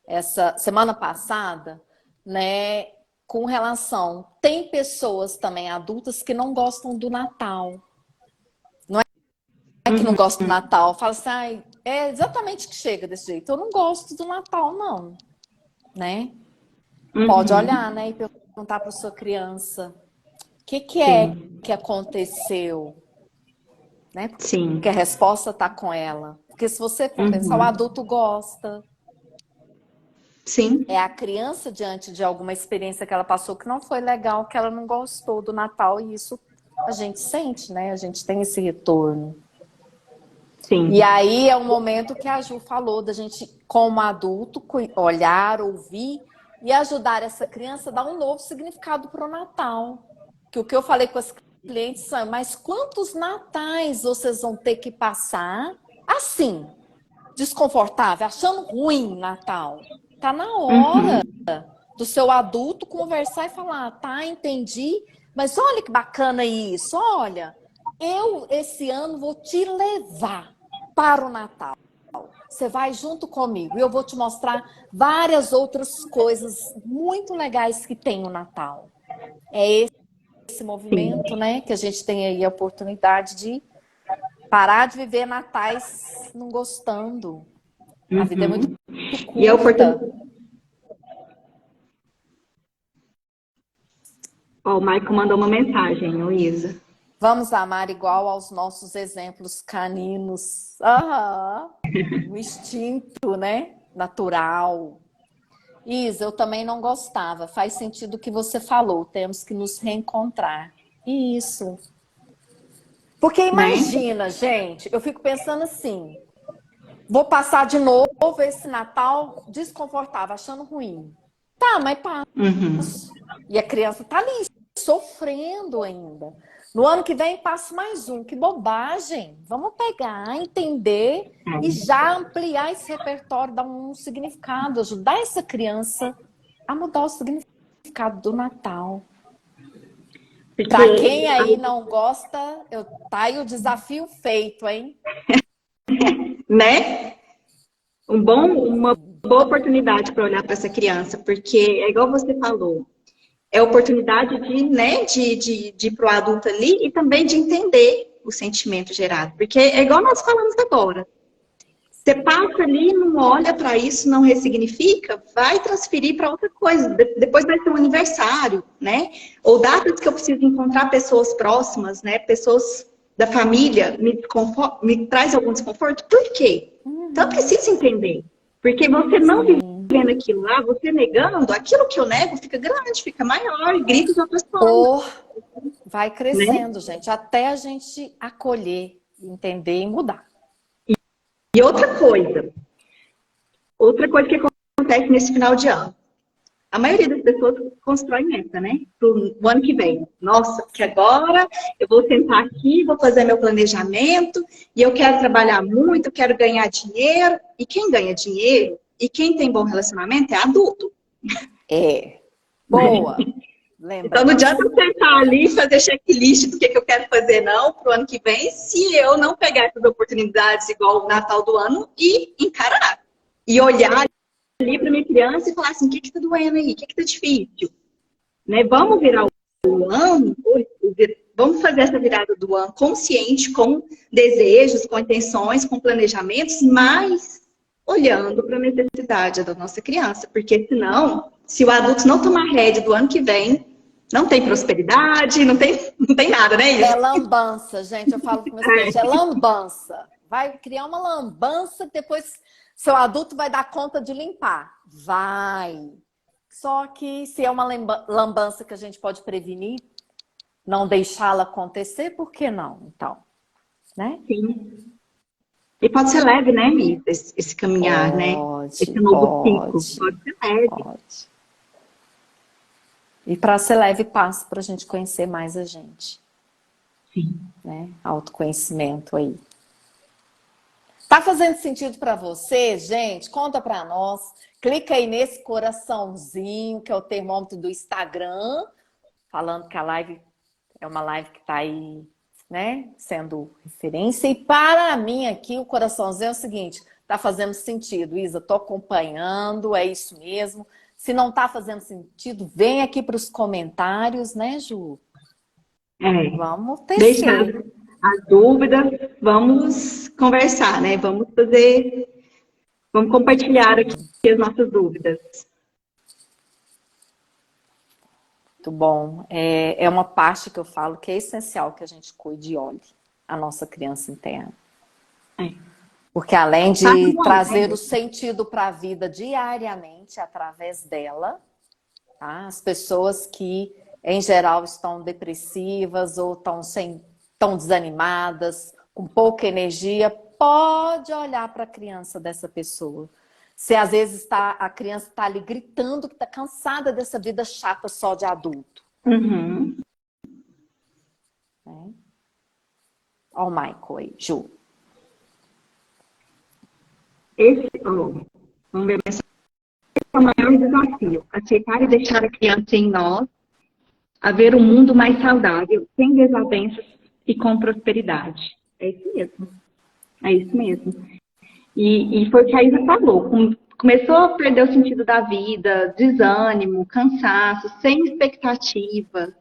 S1: essa semana passada, né? Com relação... Tem pessoas também adultas que não gostam do Natal. Não é que não gostam do Natal. Fala assim, é exatamente que chega desse jeito. Eu não gosto do Natal, não. Né? Pode olhar, né? E perguntar para sua criança... O que é que aconteceu? Né?
S2: Sim.
S1: Porque a resposta está com ela. Porque se você for pensar, o adulto gosta.
S2: Sim.
S1: É a criança diante de alguma experiência que ela passou que não foi legal, que ela não gostou do Natal. E isso a gente sente, né? A gente tem esse retorno.
S2: Sim.
S1: E aí é o momento que a Ju falou da gente, como adulto, olhar, ouvir e ajudar essa criança a dar um novo significado para o Natal. Que o que eu falei com as clientes são, mas quantos natais vocês vão ter que passar assim, desconfortável, achando ruim Natal? Tá na hora do seu adulto conversar e falar, tá, entendi, mas olha que bacana isso, olha, eu esse ano vou te levar para o Natal. Você vai junto comigo e eu vou te mostrar várias outras coisas muito legais que tem o Natal. É esse movimento, né, que a gente tem aí a oportunidade de parar de viver natais não gostando. A vida é muito curta.
S2: E a oportunidade... Ó, o Maico mandou uma mensagem, Luísa.
S1: Vamos amar igual aos nossos exemplos caninos. O instinto, né, natural. Isa, eu também não gostava. Faz sentido o que você falou. Temos que nos reencontrar. Isso. Porque imagina, gente, eu fico pensando assim, vou passar de novo esse Natal desconfortável, achando ruim. Tá, mas passo. E a criança tá ali, sofrendo ainda. No ano que vem, passo mais um. Que bobagem. Vamos pegar, entender e já ampliar esse repertório, dar um significado, ajudar essa criança a mudar o significado do Natal. Para quem aí não gosta, tá aí o desafio feito, hein?
S2: Né? Uma boa oportunidade para olhar para essa criança, porque é igual você falou, é oportunidade de ir para o adulto ali e também de entender o sentimento gerado, porque é igual nós falamos agora. Você passa ali, não olha para isso, não ressignifica, vai transferir para outra coisa. Depois vai ser um aniversário, né? Ou datas que eu preciso encontrar pessoas próximas, né? Pessoas da família me traz algum desconforto. Por quê? Então eu preciso entender. Porque você não vivendo aquilo lá, você negando, aquilo que eu nego fica grande, fica maior, e grita de outras formas.
S1: Vai crescendo, né? Gente, até a gente acolher, entender e mudar.
S2: E outra coisa que acontece nesse final de ano. A maioria das pessoas constrói meta, né? Pro ano que vem. Nossa, que agora eu vou sentar aqui, vou fazer meu planejamento, e eu quero trabalhar muito, eu quero ganhar dinheiro. E quem ganha dinheiro e quem tem bom relacionamento é adulto.
S1: Boa.
S2: Então não adianta eu sentar ali e fazer checklist do que eu quero fazer não pro ano que vem, se eu não pegar essas oportunidades igual o Natal do ano e encarar. E olhar ali para minha criança e falar assim, o que está doendo aí? O que está difícil? Né? Vamos virar o ano, vamos fazer essa virada do ano consciente, com desejos, com intenções, com planejamentos, mas olhando para a necessidade da nossa criança. Porque senão, se o adulto não tomar rédea do ano que vem, não tem prosperidade, não tem nada, né?
S1: É lambança, gente. Eu falo com meus clientes, é lambança. Vai criar uma lambança, depois seu adulto vai dar conta de limpar. Vai. Só que se é uma lambança que a gente pode prevenir, não deixá-la acontecer, por que não? Então, né?
S2: Sim. E pode ser leve, né, Misa? Esse caminhar,
S1: pode,
S2: né? Esse novo ciclo. Pode ser leve.
S1: Pode. E para ser leve, passa para a gente conhecer mais a gente.
S2: Sim.
S1: Né? Autoconhecimento aí. Tá fazendo sentido para você, gente? Conta para nós. Clica aí nesse coraçãozinho, que é o termômetro do Instagram, falando que a live é uma live que está aí, né, sendo referência. E para mim aqui, o coraçãozinho é o seguinte, tá fazendo sentido, Isa, tô acompanhando, é isso mesmo. Se não tá fazendo sentido, vem aqui para os comentários, né, Ju? Vamos tecer.
S2: Deixar as dúvidas, vamos conversar, né? Vamos compartilhar aqui as nossas dúvidas.
S1: Muito bom. É uma parte que eu falo que é essencial que a gente cuide e olhe a nossa criança interna. Porque além de trazer o sentido para a vida diariamente através dela, tá? As pessoas que, em geral, estão depressivas ou estão desanimadas, com pouca energia, pode olhar para a criança dessa pessoa. Se às vezes a criança está ali gritando que está cansada dessa vida chata só de adulto.
S2: Uhum.
S1: Né? Ó o Michael aí, Ju.
S2: Vamos ver, esse é o maior desafio. Aceitar e deixar a criança em nós a ver um mundo mais saudável, sem desavenças e com prosperidade. É isso mesmo. É isso mesmo. E foi o que a Isa falou. Começou a perder o sentido da vida, desânimo, cansaço, sem expectativa.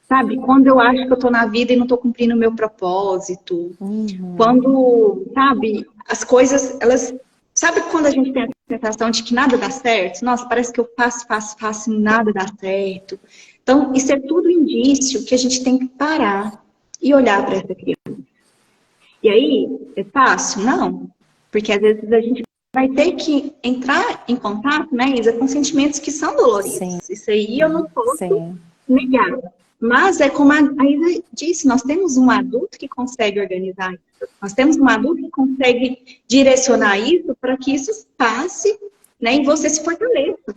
S2: Sabe? Quando eu acho que eu tô na vida e não tô cumprindo o meu propósito.
S1: Uhum.
S2: Quando, sabe, as coisas, elas... Sabe quando a gente tem a sensação de que nada dá certo? Nossa, parece que eu faço e nada dá certo. Então, isso é tudo indício que a gente tem que parar e olhar para essa criança. E aí, é fácil? Não. Porque às vezes a gente vai ter que entrar em contato, né, Isa, com sentimentos que são doloridos. Sim. Isso aí eu não posso negar. Mas é como a Isa disse, nós temos um adulto que consegue organizar isso. Nós temos um adulto que consegue direcionar isso para que isso passe, né, e você se fortaleça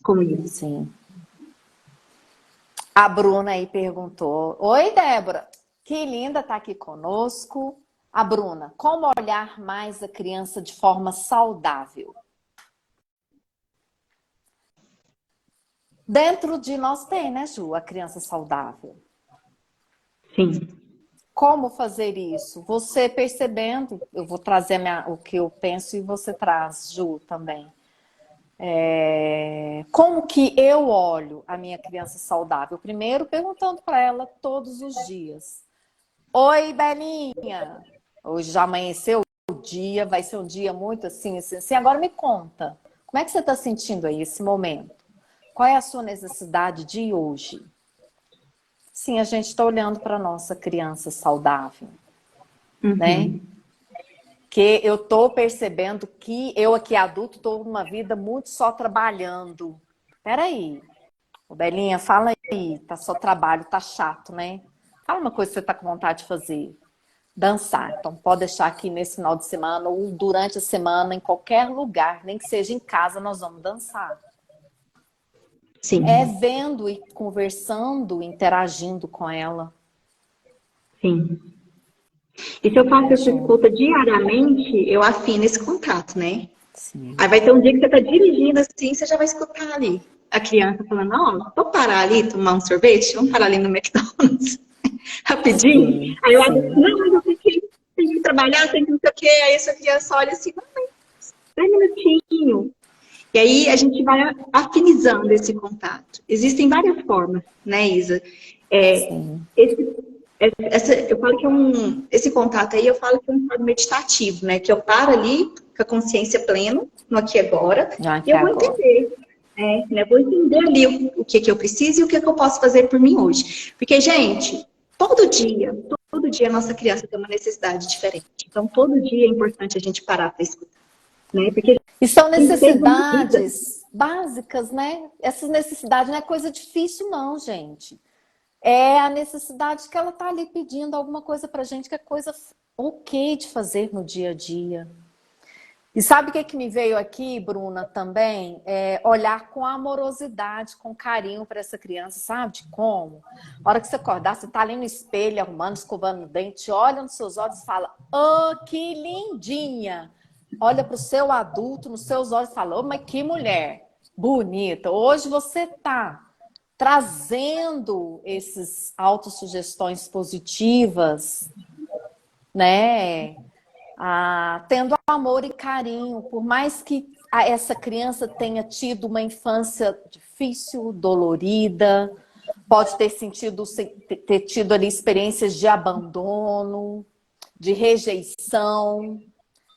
S2: com isso.
S1: Sim. A Bruna aí perguntou, oi, Débora, que linda tá aqui conosco. A Bruna, como olhar mais a criança de forma saudável? Dentro de nós tem, né, Ju, a criança saudável.
S2: Sim.
S1: Como fazer isso? Você percebendo, eu vou trazer o que eu penso e você traz, Ju, também. Como que eu olho a minha criança saudável? Primeiro, perguntando para ela todos os dias. Oi, Belinha! Hoje já amanheceu o dia, vai ser um dia muito assim. Agora me conta, como é que você está sentindo aí esse momento? Qual é a sua necessidade de hoje? Sim, a gente está olhando para a nossa criança saudável, né? Que eu estou percebendo que eu aqui adulto estou numa vida muito só trabalhando. Peraí, Belinha, fala aí, tá só trabalho, tá chato, né? Fala uma coisa que você está com vontade de fazer. Dançar. Então pode deixar aqui nesse final de semana ou durante a semana, em qualquer lugar, nem que seja em casa, nós vamos dançar.
S2: Sim.
S1: Vendo e conversando, interagindo com ela.
S2: Sim. E se eu faço essa escuta diariamente, eu afino esse contato, né?
S1: Sim.
S2: Aí vai ter um dia que você tá dirigindo assim, você já vai escutar ali. a criança falando, ó, vou parar ali, tomar um sorvete, vamos parar ali no McDonald's, rapidinho.
S1: Sim,
S2: Aí eu adulto,
S1: sim.
S2: não, mas eu tenho que trabalhar, tem que não sei o quê. Aí essa criança olha assim, não, 10 minutinhos. E aí a gente vai afinizando esse contato. Existem várias formas, né, Isa? É,
S1: Sim.
S2: eu falo que esse contato aí, eu falo que é um estado meditativo, né? Que eu paro ali com a consciência plena, no aqui e agora, e
S1: Aqui
S2: eu vou
S1: agora.
S2: entender. Né? Vou entender ali o que, que eu preciso e o que, que eu posso fazer por mim hoje. Porque, gente, todo dia a nossa criança tem uma necessidade diferente. Então, todo dia é importante a gente parar para escutar. Né? Porque a
S1: E são
S2: gente tem uma vida.
S1: necessidades básicas, né? Essas necessidades não é coisa difícil, não, gente. É a necessidade que ela tá ali pedindo alguma coisa pra gente, que é coisa ok de fazer no dia a dia. E sabe o que que me veio aqui, Bruna, também? É olhar com amorosidade, com carinho para essa criança, sabe? De como? A hora que você acordar, você tá ali no espelho, arrumando, escovando o dente, olha nos seus olhos e fala, oh, que lindinha! Olha para o seu adulto, nos seus olhos e fala, oh, mas que mulher bonita! Hoje você tá trazendo esses autossugestões positivas, né? Tendo amor e carinho, por mais que essa criança tenha tido uma infância difícil, dolorida, pode ter tido ali experiências de abandono, de rejeição,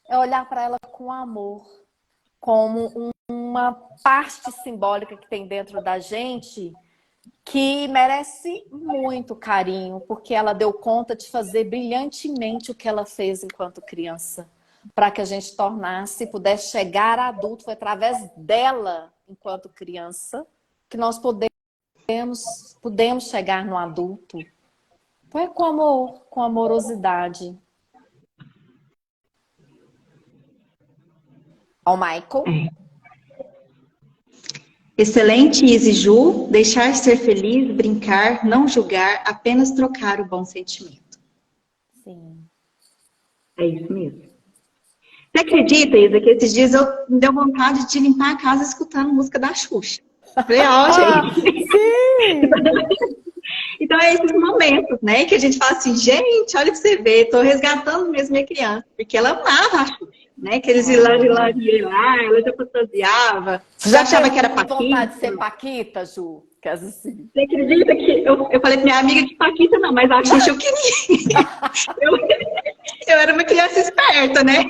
S1: é olhar para ela com amor, como uma parte simbólica que tem dentro da gente que merece muito carinho, porque ela deu conta de fazer brilhantemente o que ela fez enquanto criança, para que a gente tornasse, pudesse chegar a adulto. Foi através dela, enquanto criança, que nós pudemos chegar no adulto. Então é com amor, com amorosidade. Ao Michael.
S2: Excelente, Izzy Ju. Deixar ser feliz, brincar, não julgar, apenas trocar o bom sentimento.
S1: Sim.
S2: É isso mesmo. Você acredita, Isa, que esses dias me deu vontade de limpar a casa escutando música da Xuxa? Falei, ó, gente.
S1: Sim!
S2: Então, é esses momentos, né, que a gente fala assim, gente, olha pra você ver, tô resgatando mesmo minha criança, porque ela amava a Xuxa, né, aqueles hilariam lá, ela já fantasiava,
S1: Você
S2: já
S1: já
S2: achava
S1: teve
S2: que era
S1: vontade
S2: Paquita.
S1: de ser Paquita, Ju? Que assim.
S2: Você acredita que eu falei pra minha amiga que Paquita não, mas a Xuxa eu queria. Eu, eu era uma criança esperta, né?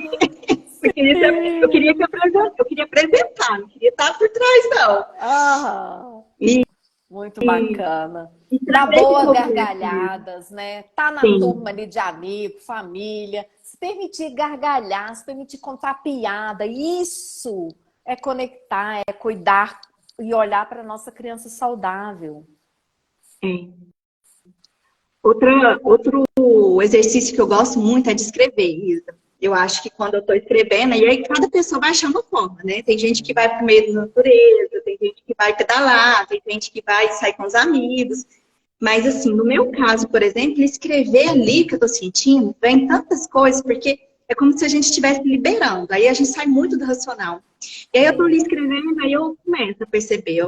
S2: Eu queria apresentar, não queria estar por trás, não.
S1: Ah,
S2: E,
S1: muito bacana.
S2: e
S1: Dar
S2: trazer esse
S1: boas
S2: movimento mesmo.
S1: gargalhadas, né? Tá na
S2: Sim,
S1: turma ali de amigo, família. Se permitir gargalhar, se permitir contar piada. Isso é conectar, é cuidar e olhar para nossa criança saudável.
S2: é. Outro exercício que eu gosto muito é de escrever, Isa. Eu acho que quando eu estou escrevendo, e aí cada pessoa vai achando forma, né? Tem gente que vai para o meio da natureza, tem gente que vai pedalar, tem gente que vai sair com os amigos. Mas, assim, no meu caso, por exemplo, escrever ali o que eu estou sentindo, vem tantas coisas, porque é como se a gente estivesse liberando. Aí a gente sai muito do racional. E aí eu estou ali escrevendo, aí eu começo a perceber,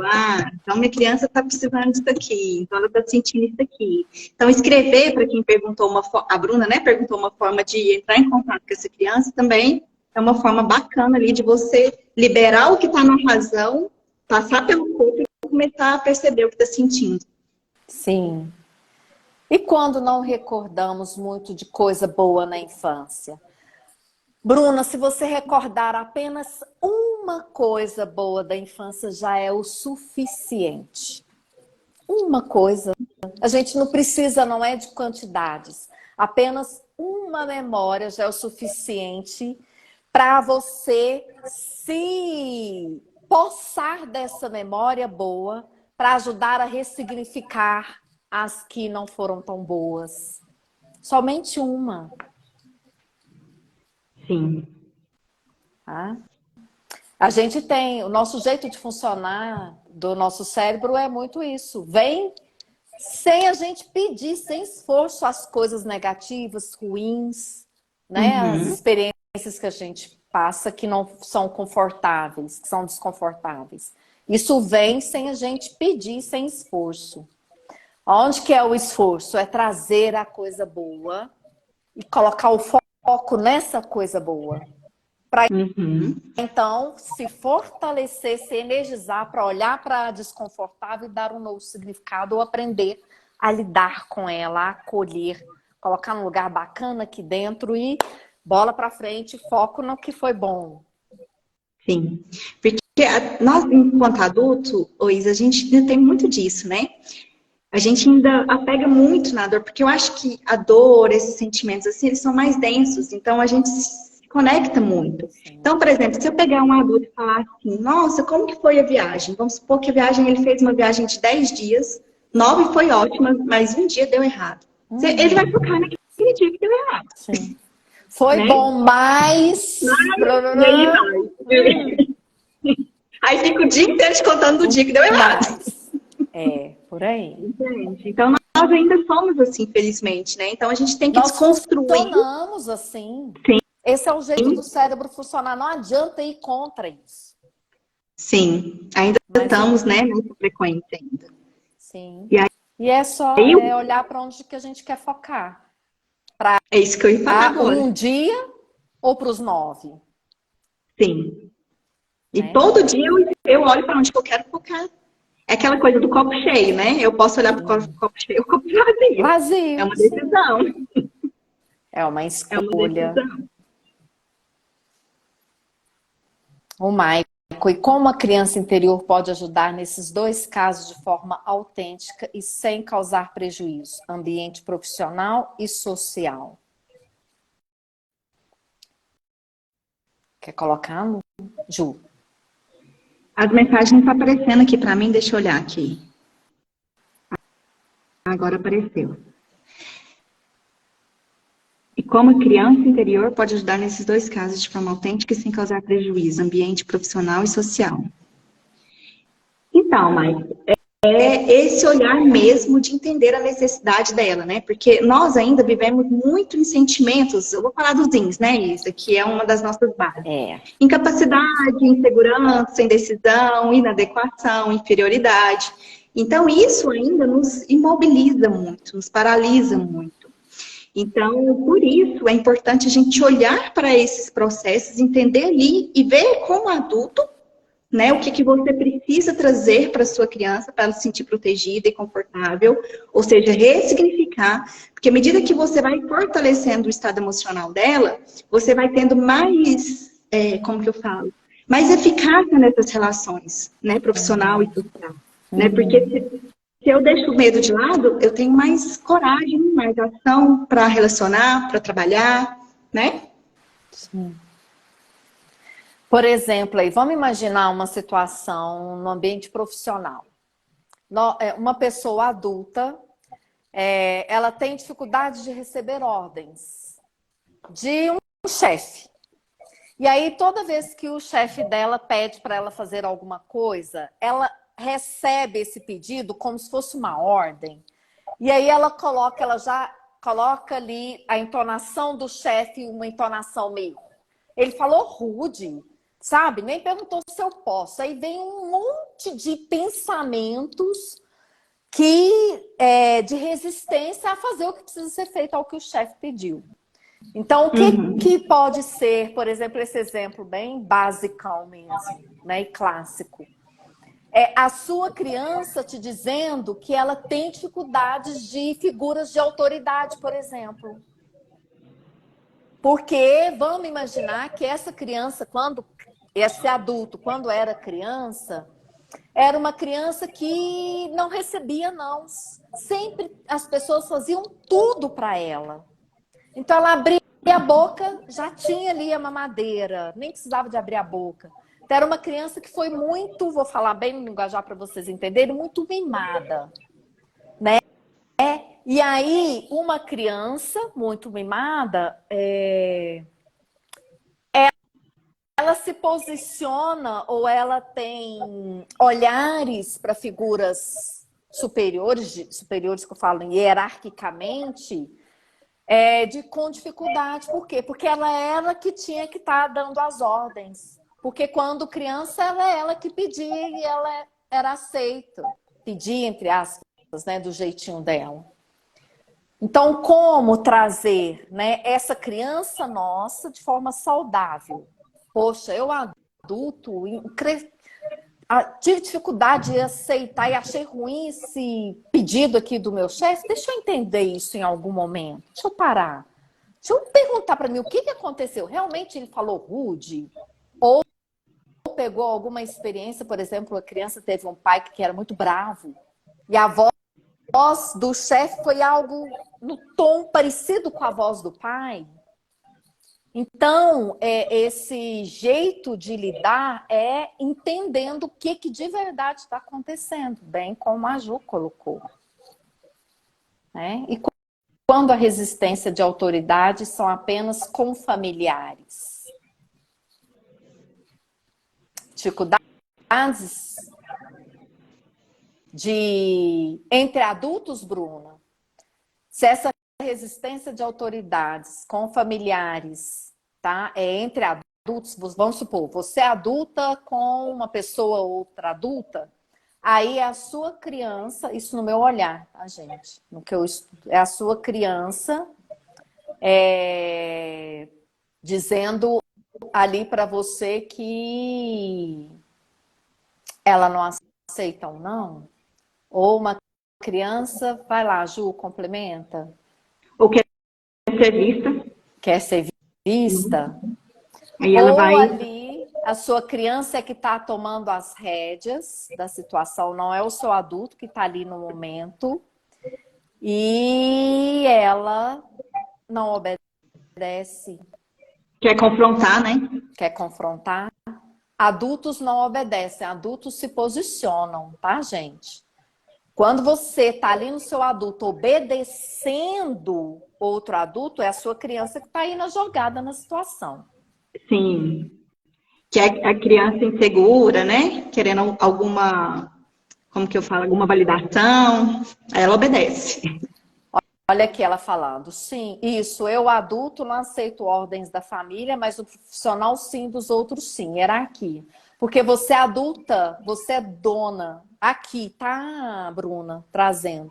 S2: então minha criança está precisando disso aqui, então ela está sentindo isso aqui. Então, escrever, para quem perguntou a Bruna, né, perguntou uma forma de entrar em contato com essa criança também, é uma forma bacana ali de você liberar o que está na razão, passar pelo corpo e começar a perceber o que está sentindo.
S1: Sim. E quando não recordamos muito de coisa boa na infância? Bruna, se você recordar apenas uma coisa boa da infância, já é o suficiente. Uma coisa. A gente não precisa, não é de quantidades. Apenas uma memória já é o suficiente para você se possar dessa memória boa para ajudar a ressignificar as que não foram tão boas. Somente uma.
S2: Sim.
S1: Tá? A gente tem, o nosso jeito de funcionar do nosso cérebro é muito isso. Vem sem a gente pedir, sem esforço, as coisas negativas, ruins, né? As
S2: Uhum.
S1: experiências que a gente passa que não são confortáveis, que são desconfortáveis. Isso vem sem a gente pedir, sem esforço. Onde que é o esforço? É trazer a coisa boa e colocar o foco nessa coisa boa. Para então se fortalecer, se energizar para olhar para a desconfortável e dar um novo significado ou aprender a lidar com ela, a acolher, colocar num lugar bacana aqui dentro e bola para frente, foco no que foi bom.
S2: Sim, porque nós, enquanto adulto, Isa, a gente ainda tem muito disso, né? A gente ainda apega muito na dor, porque eu acho que a dor, esses sentimentos assim, eles são mais densos, então a gente se conecta muito. Então, por exemplo, se eu pegar um adulto e falar assim, nossa, como que foi a viagem? Vamos supor que a viagem, ele fez uma viagem de 10 dias, 9 foi ótima, mas um dia deu errado. Ele vai focar naquele dia que deu errado.
S1: Sim. Foi
S2: né?
S1: bom, mas...
S2: E aí vai. Aí fica o dia inteiro te contando do dia que deu errado.
S1: É, por aí.
S2: Gente, então nós ainda somos assim, felizmente, né? Então a gente tem que desconstruir.
S1: Nós funcionamos assim.
S2: Sim.
S1: Esse é o jeito do cérebro funcionar. Não adianta ir contra isso.
S2: Sim, ainda estamos, né, nessa frequência ainda.
S1: Sim.
S2: E, aí,
S1: é só olhar para onde que a gente quer focar.
S2: É isso que eu ia falar agora.
S1: Um dia ou para os 9?
S2: Sim. E todo dia eu olho para onde que eu quero focar. É aquela coisa do copo cheio, né? Eu posso olhar para o copo cheio ou copo vazio.
S1: Vazio.
S2: É uma decisão.
S1: É uma escolha.
S2: É uma decisão.
S1: O Maico, e como a criança interior pode ajudar nesses dois casos de forma autêntica e sem causar prejuízo, ambiente profissional e social? Quer colocar, Ju?
S2: As mensagens estão aparecendo aqui para mim, deixa eu olhar aqui. Agora apareceu. E como a criança interior pode ajudar nesses dois casos de forma autêntica e sem causar prejuízo, ambiente profissional e social? Então, Maico, é esse olhar mesmo de entender a necessidade dela, né? Porque nós ainda vivemos muito em sentimentos, eu vou falar dos INS, né, Isa, que é uma das nossas bases. Incapacidade, insegurança, indecisão, inadequação, inferioridade. Então, isso ainda nos imobiliza muito, nos paralisa muito. Então, por isso, é importante a gente olhar para esses processos, entender ali e ver como adulto, né, o que você precisa trazer para a sua criança para ela se sentir protegida e confortável, ou seja, ressignificar, porque à medida que você vai fortalecendo o estado emocional dela, você vai tendo mais, como que eu falo, mais eficácia nessas relações, né, profissional e social, né, porque se eu deixo o medo de lado, eu tenho mais coragem, mais ação para relacionar, para trabalhar, né?
S1: Sim. Por exemplo, aí, vamos imaginar uma situação no ambiente profissional. Uma pessoa adulta, ela tem dificuldade de receber ordens de um chefe. E aí, toda vez que o chefe dela pede para ela fazer alguma coisa, ela recebe esse pedido como se fosse uma ordem. E aí ela já coloca ali a entonação do chefe, uma entonação meio... Ele falou rude, sabe? Nem perguntou se eu posso. Aí vem um monte de pensamentos de resistência a fazer o que precisa ser feito ao que o chefe pediu. Então, o que pode ser, por exemplo, esse exemplo bem basicão mesmo, né, e clássico? É a sua criança te dizendo que ela tem dificuldades de figuras de autoridade, por exemplo. Porque vamos imaginar que essa criança, esse adulto, quando era criança, era uma criança que não recebia não. Sempre as pessoas faziam tudo para ela. Então ela abria a boca, já tinha ali a mamadeira, nem precisava de abrir a boca. Então era uma criança que foi muito, vou falar bem no linguajar para vocês entenderem, muito mimada, né? E aí, uma criança muito mimada, ela se posiciona ou ela tem olhares para figuras superiores que eu falo hierarquicamente, com dificuldade. Por quê? Porque ela era que tinha que estar dando as ordens. Porque quando criança, ela que pedia e ela era aceita. Pedia, entre aspas, né, do jeitinho dela. Então, como trazer, né, essa criança nossa de forma saudável? Poxa, eu adulto, tive dificuldade de aceitar e achei ruim esse pedido aqui do meu chefe. Deixa eu entender isso em algum momento. Deixa eu parar. Deixa eu perguntar para mim o que aconteceu. Realmente ele falou rude? Ou pegou alguma experiência, por exemplo, a criança teve um pai que era muito bravo e a voz do chefe foi algo no tom parecido com a voz do pai? Então, esse jeito de lidar é entendendo o que de verdade está acontecendo, bem como a Ju colocou. Né? E quando a resistência de autoridade são apenas com familiares. Dificuldades entre adultos, Bruna. Se essa resistência de autoridades com familiares, tá? É entre adultos, vamos supor, você é adulta com uma pessoa outra adulta, aí é a sua criança, isso no meu olhar, tá, gente? No que eu estudo, é a sua criança dizendo ali para você que ela não aceita um não, ou uma criança, vai lá, Ju, complementa.
S2: Ou quer ser vista.
S1: Quer ser vista?
S2: Aí ela vai...
S1: Ou ali, a sua criança é que está tomando as rédeas da situação, não é o seu adulto que está ali no momento, e ela não obedece.
S2: Quer confrontar, né?
S1: Quer confrontar. Adultos não obedecem, adultos se posicionam, tá, gente? Quando você está ali no seu adulto obedecendo outro adulto, é a sua criança que está aí na jogada na situação.
S2: Sim. Que é a criança insegura, né? Querendo alguma, como que eu falo, alguma validação. Aí ela obedece.
S1: Olha aqui ela falando, sim, isso, eu adulto não aceito ordens da família, mas o profissional sim, dos outros sim, hierarquia. Porque você é adulta, você é dona. Aqui, tá, Bruna, trazendo.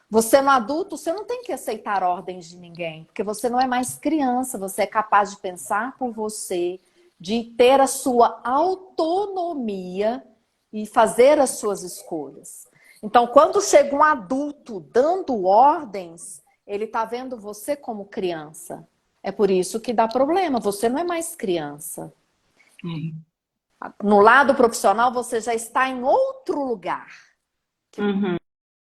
S1: Você no adulto, você não tem que aceitar ordens de ninguém, porque você não é mais criança, você é capaz de pensar por você, de ter a sua autonomia e fazer as suas escolhas. Então, quando chega um adulto dando ordens, ele está vendo você como criança. É por isso que dá problema, você não é mais criança. No lado profissional, você já está em outro lugar.
S2: Uhum.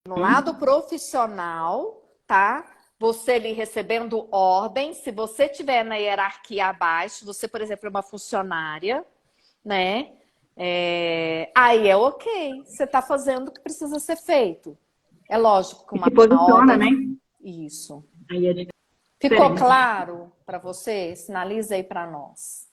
S1: No lado profissional, tá? Você ali recebendo ordens, se você estiver na hierarquia abaixo, você, por exemplo, é uma funcionária, né? Aí é ok, você está fazendo o que precisa ser feito. É lógico que
S2: E se
S1: uma
S2: posiciona,
S1: ordem...
S2: né?
S1: Isso.
S2: Aí é diferente.
S1: Ficou claro para você? Sinaliza aí para nós.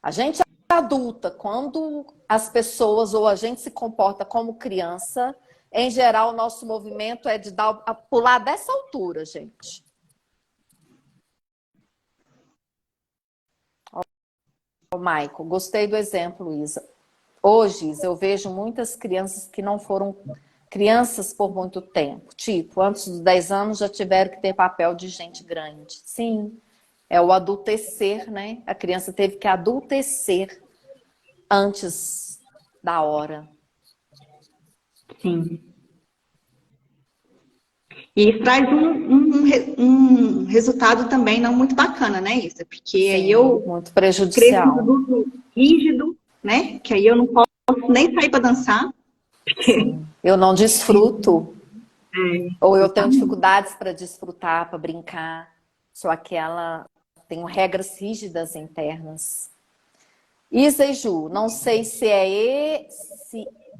S1: A gente é adulta, quando as pessoas ou a gente se comporta como criança, em geral, o nosso movimento é de pular dessa altura, gente. Ô, Maico, gostei do exemplo, Isa. Hoje, eu vejo muitas crianças que não foram crianças por muito tempo. Tipo, antes dos 10 anos já tiveram que ter papel de gente grande. Sim, é o adultecer, né? A criança teve que adultecer antes da hora.
S2: Sim. E isso traz um resultado também não muito bacana, né, Isa? Porque aí
S1: Sim,
S2: eu
S1: muito
S2: cresço um
S1: prejudicial.
S2: adulto rígido, né? Que aí eu não posso nem sair para dançar. Porque...
S1: Sim. Eu não desfruto. Ou eu tenho
S2: Exatamente.
S1: dificuldades para desfrutar, para brincar. Sou aquela... Tenho regras rígidas internas. Isa e Ju, não sei se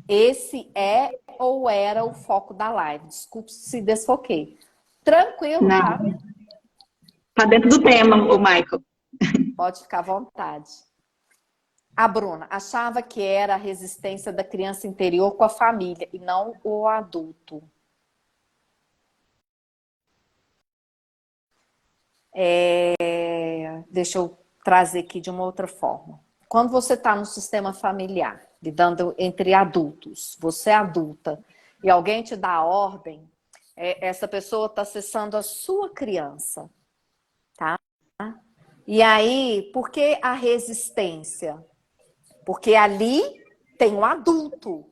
S1: esse é ou era o foco da live. Desculpe se desfoquei. Tranquilo,
S2: Não,
S1: tá?
S2: tá dentro do tema, o Michael.
S1: Pode ficar à vontade. A Bruna achava que era a resistência da criança interior com a família e não o adulto. deixa eu trazer aqui de uma outra forma. Quando você está no sistema familiar, lidando entre adultos, você é adulta, e alguém te dá a ordem, essa pessoa está acessando a sua criança, tá? E aí, por que a resistência? Porque ali tem um adulto.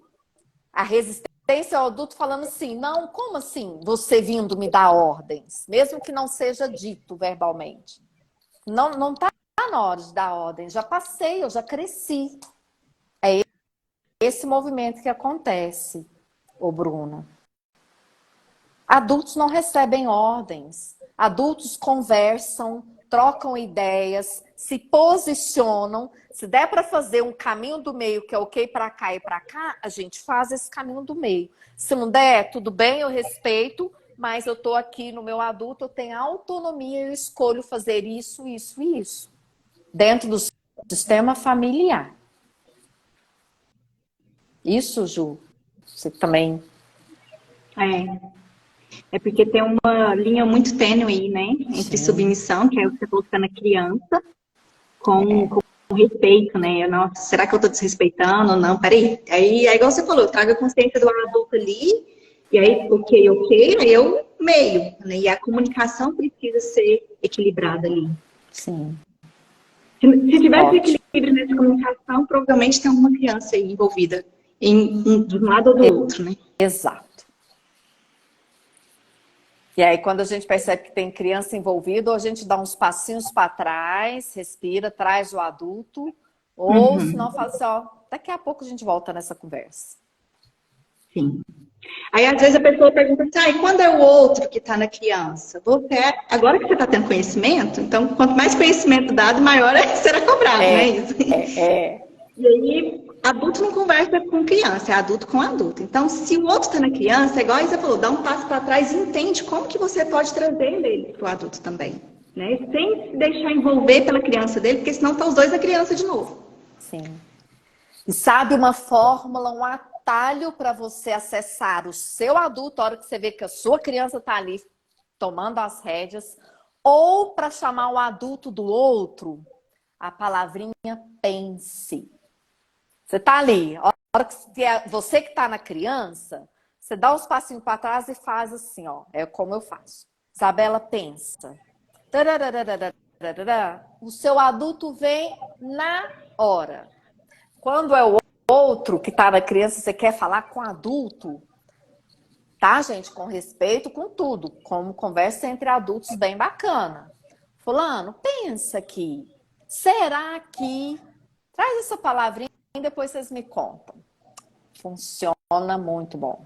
S1: A resistência é o adulto falando assim, não, como assim você vindo me dar ordens? Mesmo que não seja dito verbalmente. Não tá na hora de dar ordem, já passei, eu já cresci. É esse movimento que acontece, ô Bruna. Adultos não recebem ordens. Adultos conversam, trocam ideias, se posicionam. Se der para fazer um caminho do meio, que é ok para cá e para cá, a gente faz esse caminho do meio. Se não der, tudo bem, eu respeito, mas eu estou aqui no meu adulto, eu tenho autonomia, eu escolho fazer isso, isso e isso. Dentro do sistema familiar. Isso, Ju, você também...
S2: É porque tem uma linha muito tênue aí, né? Entre submissão, que é o que você falou na criança, com respeito, né? Nossa, será que eu tô desrespeitando ou não? Peraí. Aí é igual você falou, traga a consciência do adulto ali, e aí, ok, aí eu meio, né? E a comunicação precisa ser equilibrada ali.
S1: Sim.
S2: Se tivesse equilíbrio nessa comunicação, provavelmente tem alguma criança aí envolvida de um lado ou do outro, né?
S1: Exato. E aí, quando a gente percebe que tem criança envolvida, ou a gente dá uns passinhos para trás, respira, traz o adulto, ou senão fala assim, ó, daqui a pouco a gente volta nessa conversa.
S2: Sim. Aí, às vezes, a pessoa pergunta assim, e quando é o outro que está na criança? Agora que você está tendo conhecimento, então, quanto mais conhecimento dado, maior será cobrado, né? Isso. E aí, adulto não conversa com criança, é adulto com adulto. Então, se o outro está na criança, é igual você falou, dá um passo para trás e entende como que você pode trazer ele para o adulto também. Né? Sem se deixar envolver pela criança dele, porque senão estão os dois na criança de novo.
S1: Sim. E sabe uma fórmula, um atalho para você acessar o seu adulto, a hora que você vê que a sua criança está ali tomando as rédeas, ou para chamar o adulto do outro, a palavrinha pense. Você tá ali, a hora que você que tá na criança, você dá uns passinhos para trás e faz assim, ó. É como eu faço. Isabela pensa. O seu adulto vem na hora. Quando é o outro que tá na criança, você quer falar com o adulto, tá, gente? Com respeito, com tudo. Como conversa entre adultos bem bacana. Fulano, pensa aqui. Será que... Traz essa palavrinha e depois vocês me contam. Funciona muito bom.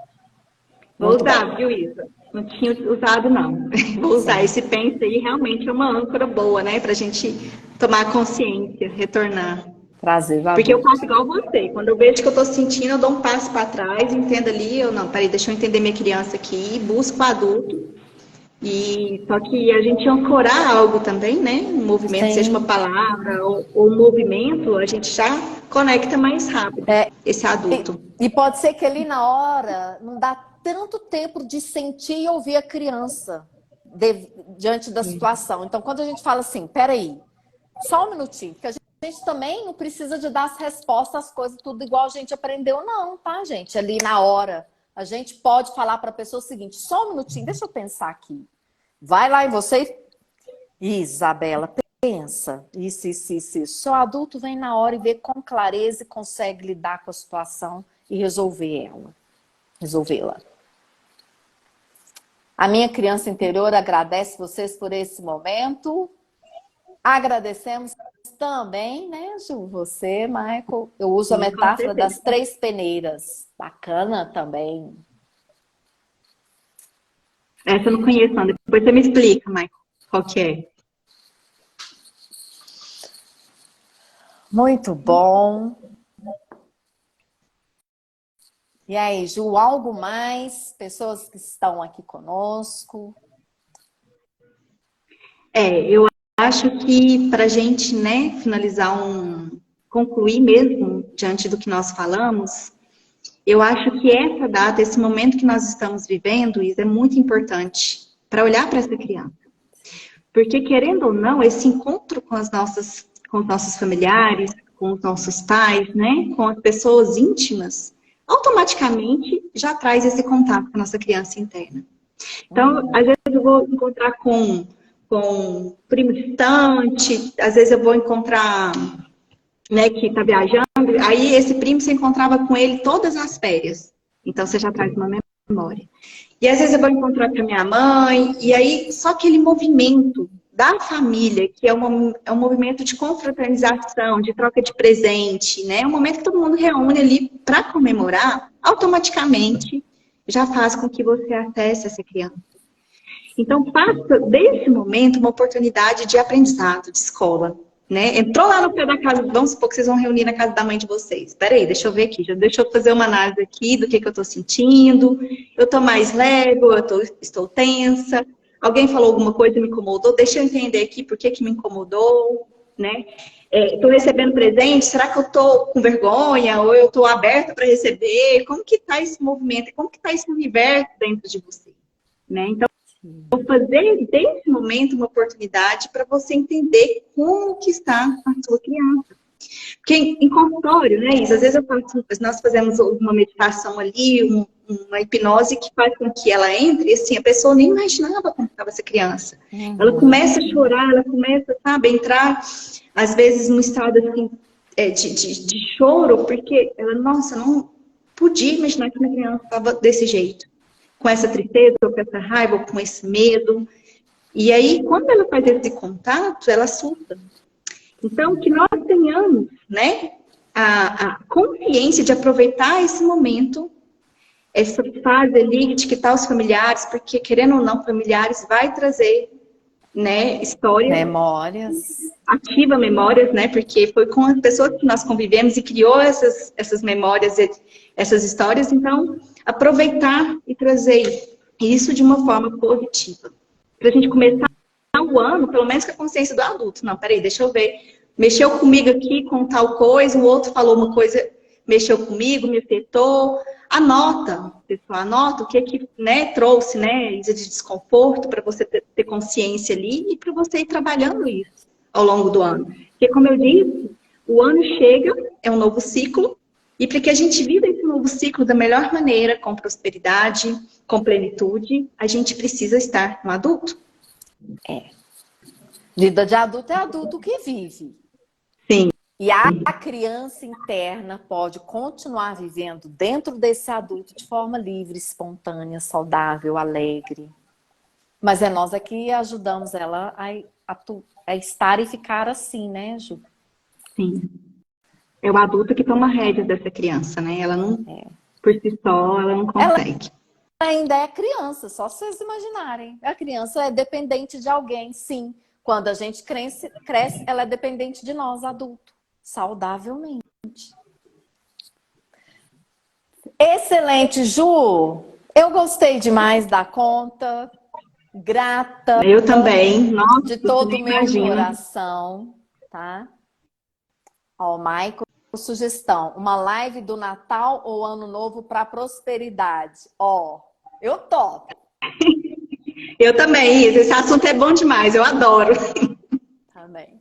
S2: Vou usar, viu, Isa? Não tinha usado, não. Vou usar. Esse pense aí realmente é uma âncora boa, né? Pra gente tomar consciência, retornar.
S1: Trazer valor.
S2: Porque eu faço igual você. Quando eu vejo que eu tô sentindo, eu dou um passo para trás, entendo ali, peraí, deixa eu entender minha criança aqui, busco o adulto. E só que a gente ancorar algo também, né? Um movimento, seja uma palavra ou um movimento, a gente já conecta mais rápido esse adulto.
S1: E pode ser que ali na hora não dá tanto tempo de sentir e ouvir a criança diante da situação. Então, quando a gente fala assim, peraí, só um minutinho, porque a gente também não precisa de dar as respostas às coisas tudo igual a gente aprendeu, não, tá, gente? Ali na hora. A gente pode falar para a pessoa o seguinte, só um minutinho, deixa eu pensar aqui. Vai lá em você. Isabela, pensa. Isso. Seu adulto vem na hora e vê com clareza e consegue lidar com a situação e resolvê-la. A minha criança interior agradece vocês por esse momento. Agradecemos também, né, Ju? Você, Michael. Eu uso a metáfora das 3 peneiras. Bacana também.
S2: Essa eu não conheço, não. Depois você me explica, Michael, qual que é.
S1: Muito bom. E aí, Ju, algo mais? Pessoas que estão aqui conosco?
S2: Eu acho que para a gente, né, concluir mesmo diante do que nós falamos, eu acho que essa data, esse momento que nós estamos vivendo, isso é muito importante para olhar para essa criança. Porque, querendo ou não, esse encontro com com os nossos familiares, com os nossos pais, né, com as pessoas íntimas, automaticamente já traz esse contato com a nossa criança interna. Então, às vezes eu vou encontrar com primo distante, às vezes eu vou encontrar, né, que está viajando, aí esse primo você encontrava com ele todas as férias. Então, você já traz uma memória. E às vezes eu vou encontrar com a minha mãe, e aí só aquele movimento da família, que é um movimento de confraternização, de troca de presente, né? É um momento que todo mundo reúne ali para comemorar, automaticamente já faz com que você acesse essa criança. Então, passa desse momento uma oportunidade de aprendizado, de escola. Né? Entrou lá no pé da casa, vamos supor que vocês vão reunir na casa da mãe de vocês. Peraí, deixa eu ver aqui, deixa eu fazer uma análise aqui do que eu estou sentindo. Eu estou mais leve, estou tensa. Alguém falou alguma coisa e me incomodou, deixa eu entender aqui por que me incomodou. Né? Estou recebendo presente, será que eu estou com vergonha ou eu estou aberta para receber? Como que está esse movimento? Como que está esse universo dentro de você? Né? Então, vou fazer desse momento uma oportunidade para você entender como que está a sua criança. Porque em consultório, né, Isa, às vezes nós fazemos uma meditação ali, uma hipnose que faz com que ela entre, e assim, a pessoa nem imaginava como estava essa criança. Ela começa a chorar, ela começa, sabe, a entrar, às vezes, num estado assim, de choro, porque ela, nossa, não podia imaginar que minha criança estava desse jeito. Com essa tristeza, ou com essa raiva, ou com esse medo. E aí, quando ela faz esse contato, ela surta. Então, que nós tenhamos, né, a consciência de aproveitar esse momento, essa fase ali de quitar os familiares, porque, querendo ou não, familiares vai trazer, né, histórias.
S1: Memórias.
S2: Ativa memórias, né, porque foi com as pessoas que nós convivemos e criou essas memórias, essas histórias. Então, aproveitar e trazer isso de uma forma positiva. Para a gente começar o ano, pelo menos com a consciência do adulto. Não, peraí, deixa eu ver. Mexeu comigo aqui com tal coisa, o outro falou uma coisa, mexeu comigo, me afetou. Anota, pessoal, anota o que né, trouxe, né, de desconforto para você ter consciência ali e para você ir trabalhando isso ao longo do ano. Porque, como eu disse, o ano chega, é um novo ciclo, e para que a gente viva esse novo ciclo da melhor maneira, com prosperidade, com plenitude, a gente precisa estar no adulto.
S1: Vida de adulto é adulto que vive.
S2: Sim.
S1: E a criança interna pode continuar vivendo dentro desse adulto de forma livre, espontânea, saudável, alegre. Mas é nós aqui ajudamos ela a estar e ficar assim, né, Ju?
S2: Sim. É o adulto que toma rédeas dessa criança, né? Ela não, por si só, ela não consegue.
S1: Ela ainda é criança, só vocês imaginarem. A criança é dependente de alguém, sim. Quando a gente cresce, ela é dependente de nós, adulto, saudavelmente. Excelente, Ju! Eu gostei demais da conta. Grata.
S2: Eu também. Nossa,
S1: de todo o meu coração, tá? Ó, Michael, sugestão. Uma live do Natal ou Ano Novo para prosperidade. Ó, eu topo.
S2: Eu também, Isa. Esse assunto é bom demais. Eu adoro.
S1: Também.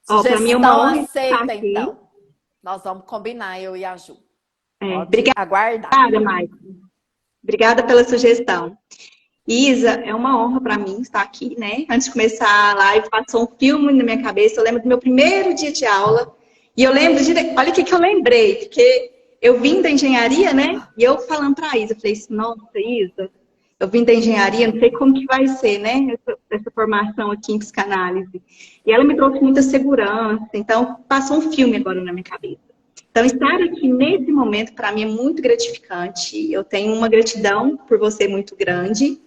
S2: Ó, para mim é uma honra
S1: aceita, então. Nós vamos combinar, eu e a Ju.
S2: Obrigada,
S1: aguardar.
S2: Michael. Obrigada pela sugestão. Isa, é uma honra para mim estar aqui, né? Antes de começar a live, passou um filme na minha cabeça. Eu lembro do meu primeiro dia de aula. E eu lembro olha o que eu lembrei, porque eu vim da engenharia, né? E eu falando para a Isa, falei assim, nossa, Isa, eu vim da engenharia, não sei como que vai ser, né? Essa formação aqui em psicanálise. E ela me trouxe muita segurança. Então, passou um filme agora na minha cabeça. Então, estar aqui nesse momento, para mim, é muito gratificante. Eu tenho uma gratidão por você muito grande.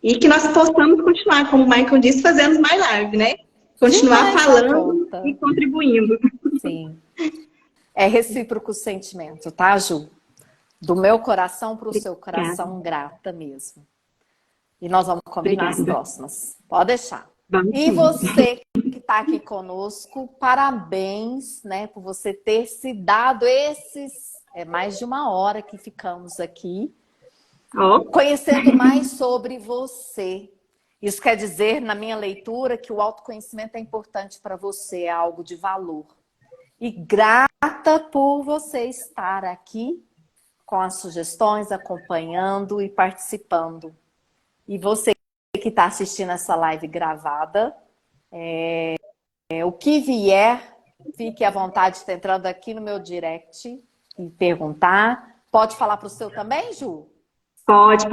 S2: E que nós possamos continuar, como o Michael disse, fazendo mais live, né? Continuar falando e contribuindo.
S1: Sim. É recíproco o sentimento, tá, Ju? Do meu coração para o seu coração, grata mesmo. E nós vamos combinar as próximas. Pode deixar. E você que está aqui conosco, parabéns, né, por você ter se dado mais de uma hora que ficamos aqui. Conhecendo mais sobre você. Isso quer dizer, na minha leitura, que o autoconhecimento é importante para você, é algo de valor. E grata por você estar aqui com as sugestões, acompanhando e participando. E você que está assistindo essa live gravada, o que vier, fique à vontade de estar entrando aqui no meu direct e perguntar. Pode falar para o seu também, Ju?
S2: Pode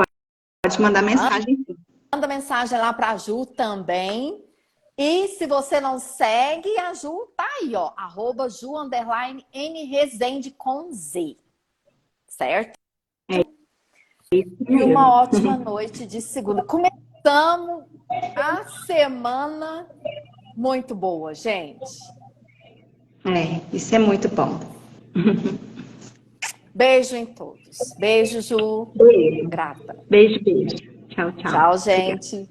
S2: mandar mensagem.
S1: Manda mensagem lá para a Ju também. E se você não segue, a Ju tá aí, ó. @Ju_N_Rezende com Z. Certo? E uma ótima noite de segunda. Começamos a semana muito boa, gente.
S2: Isso é muito bom.
S1: Beijo em todos. Beijo, Ju.
S2: Beijo.
S1: Grata.
S2: Beijo. Tchau, tchau.
S1: Tchau,
S2: Obrigada.
S1: gente.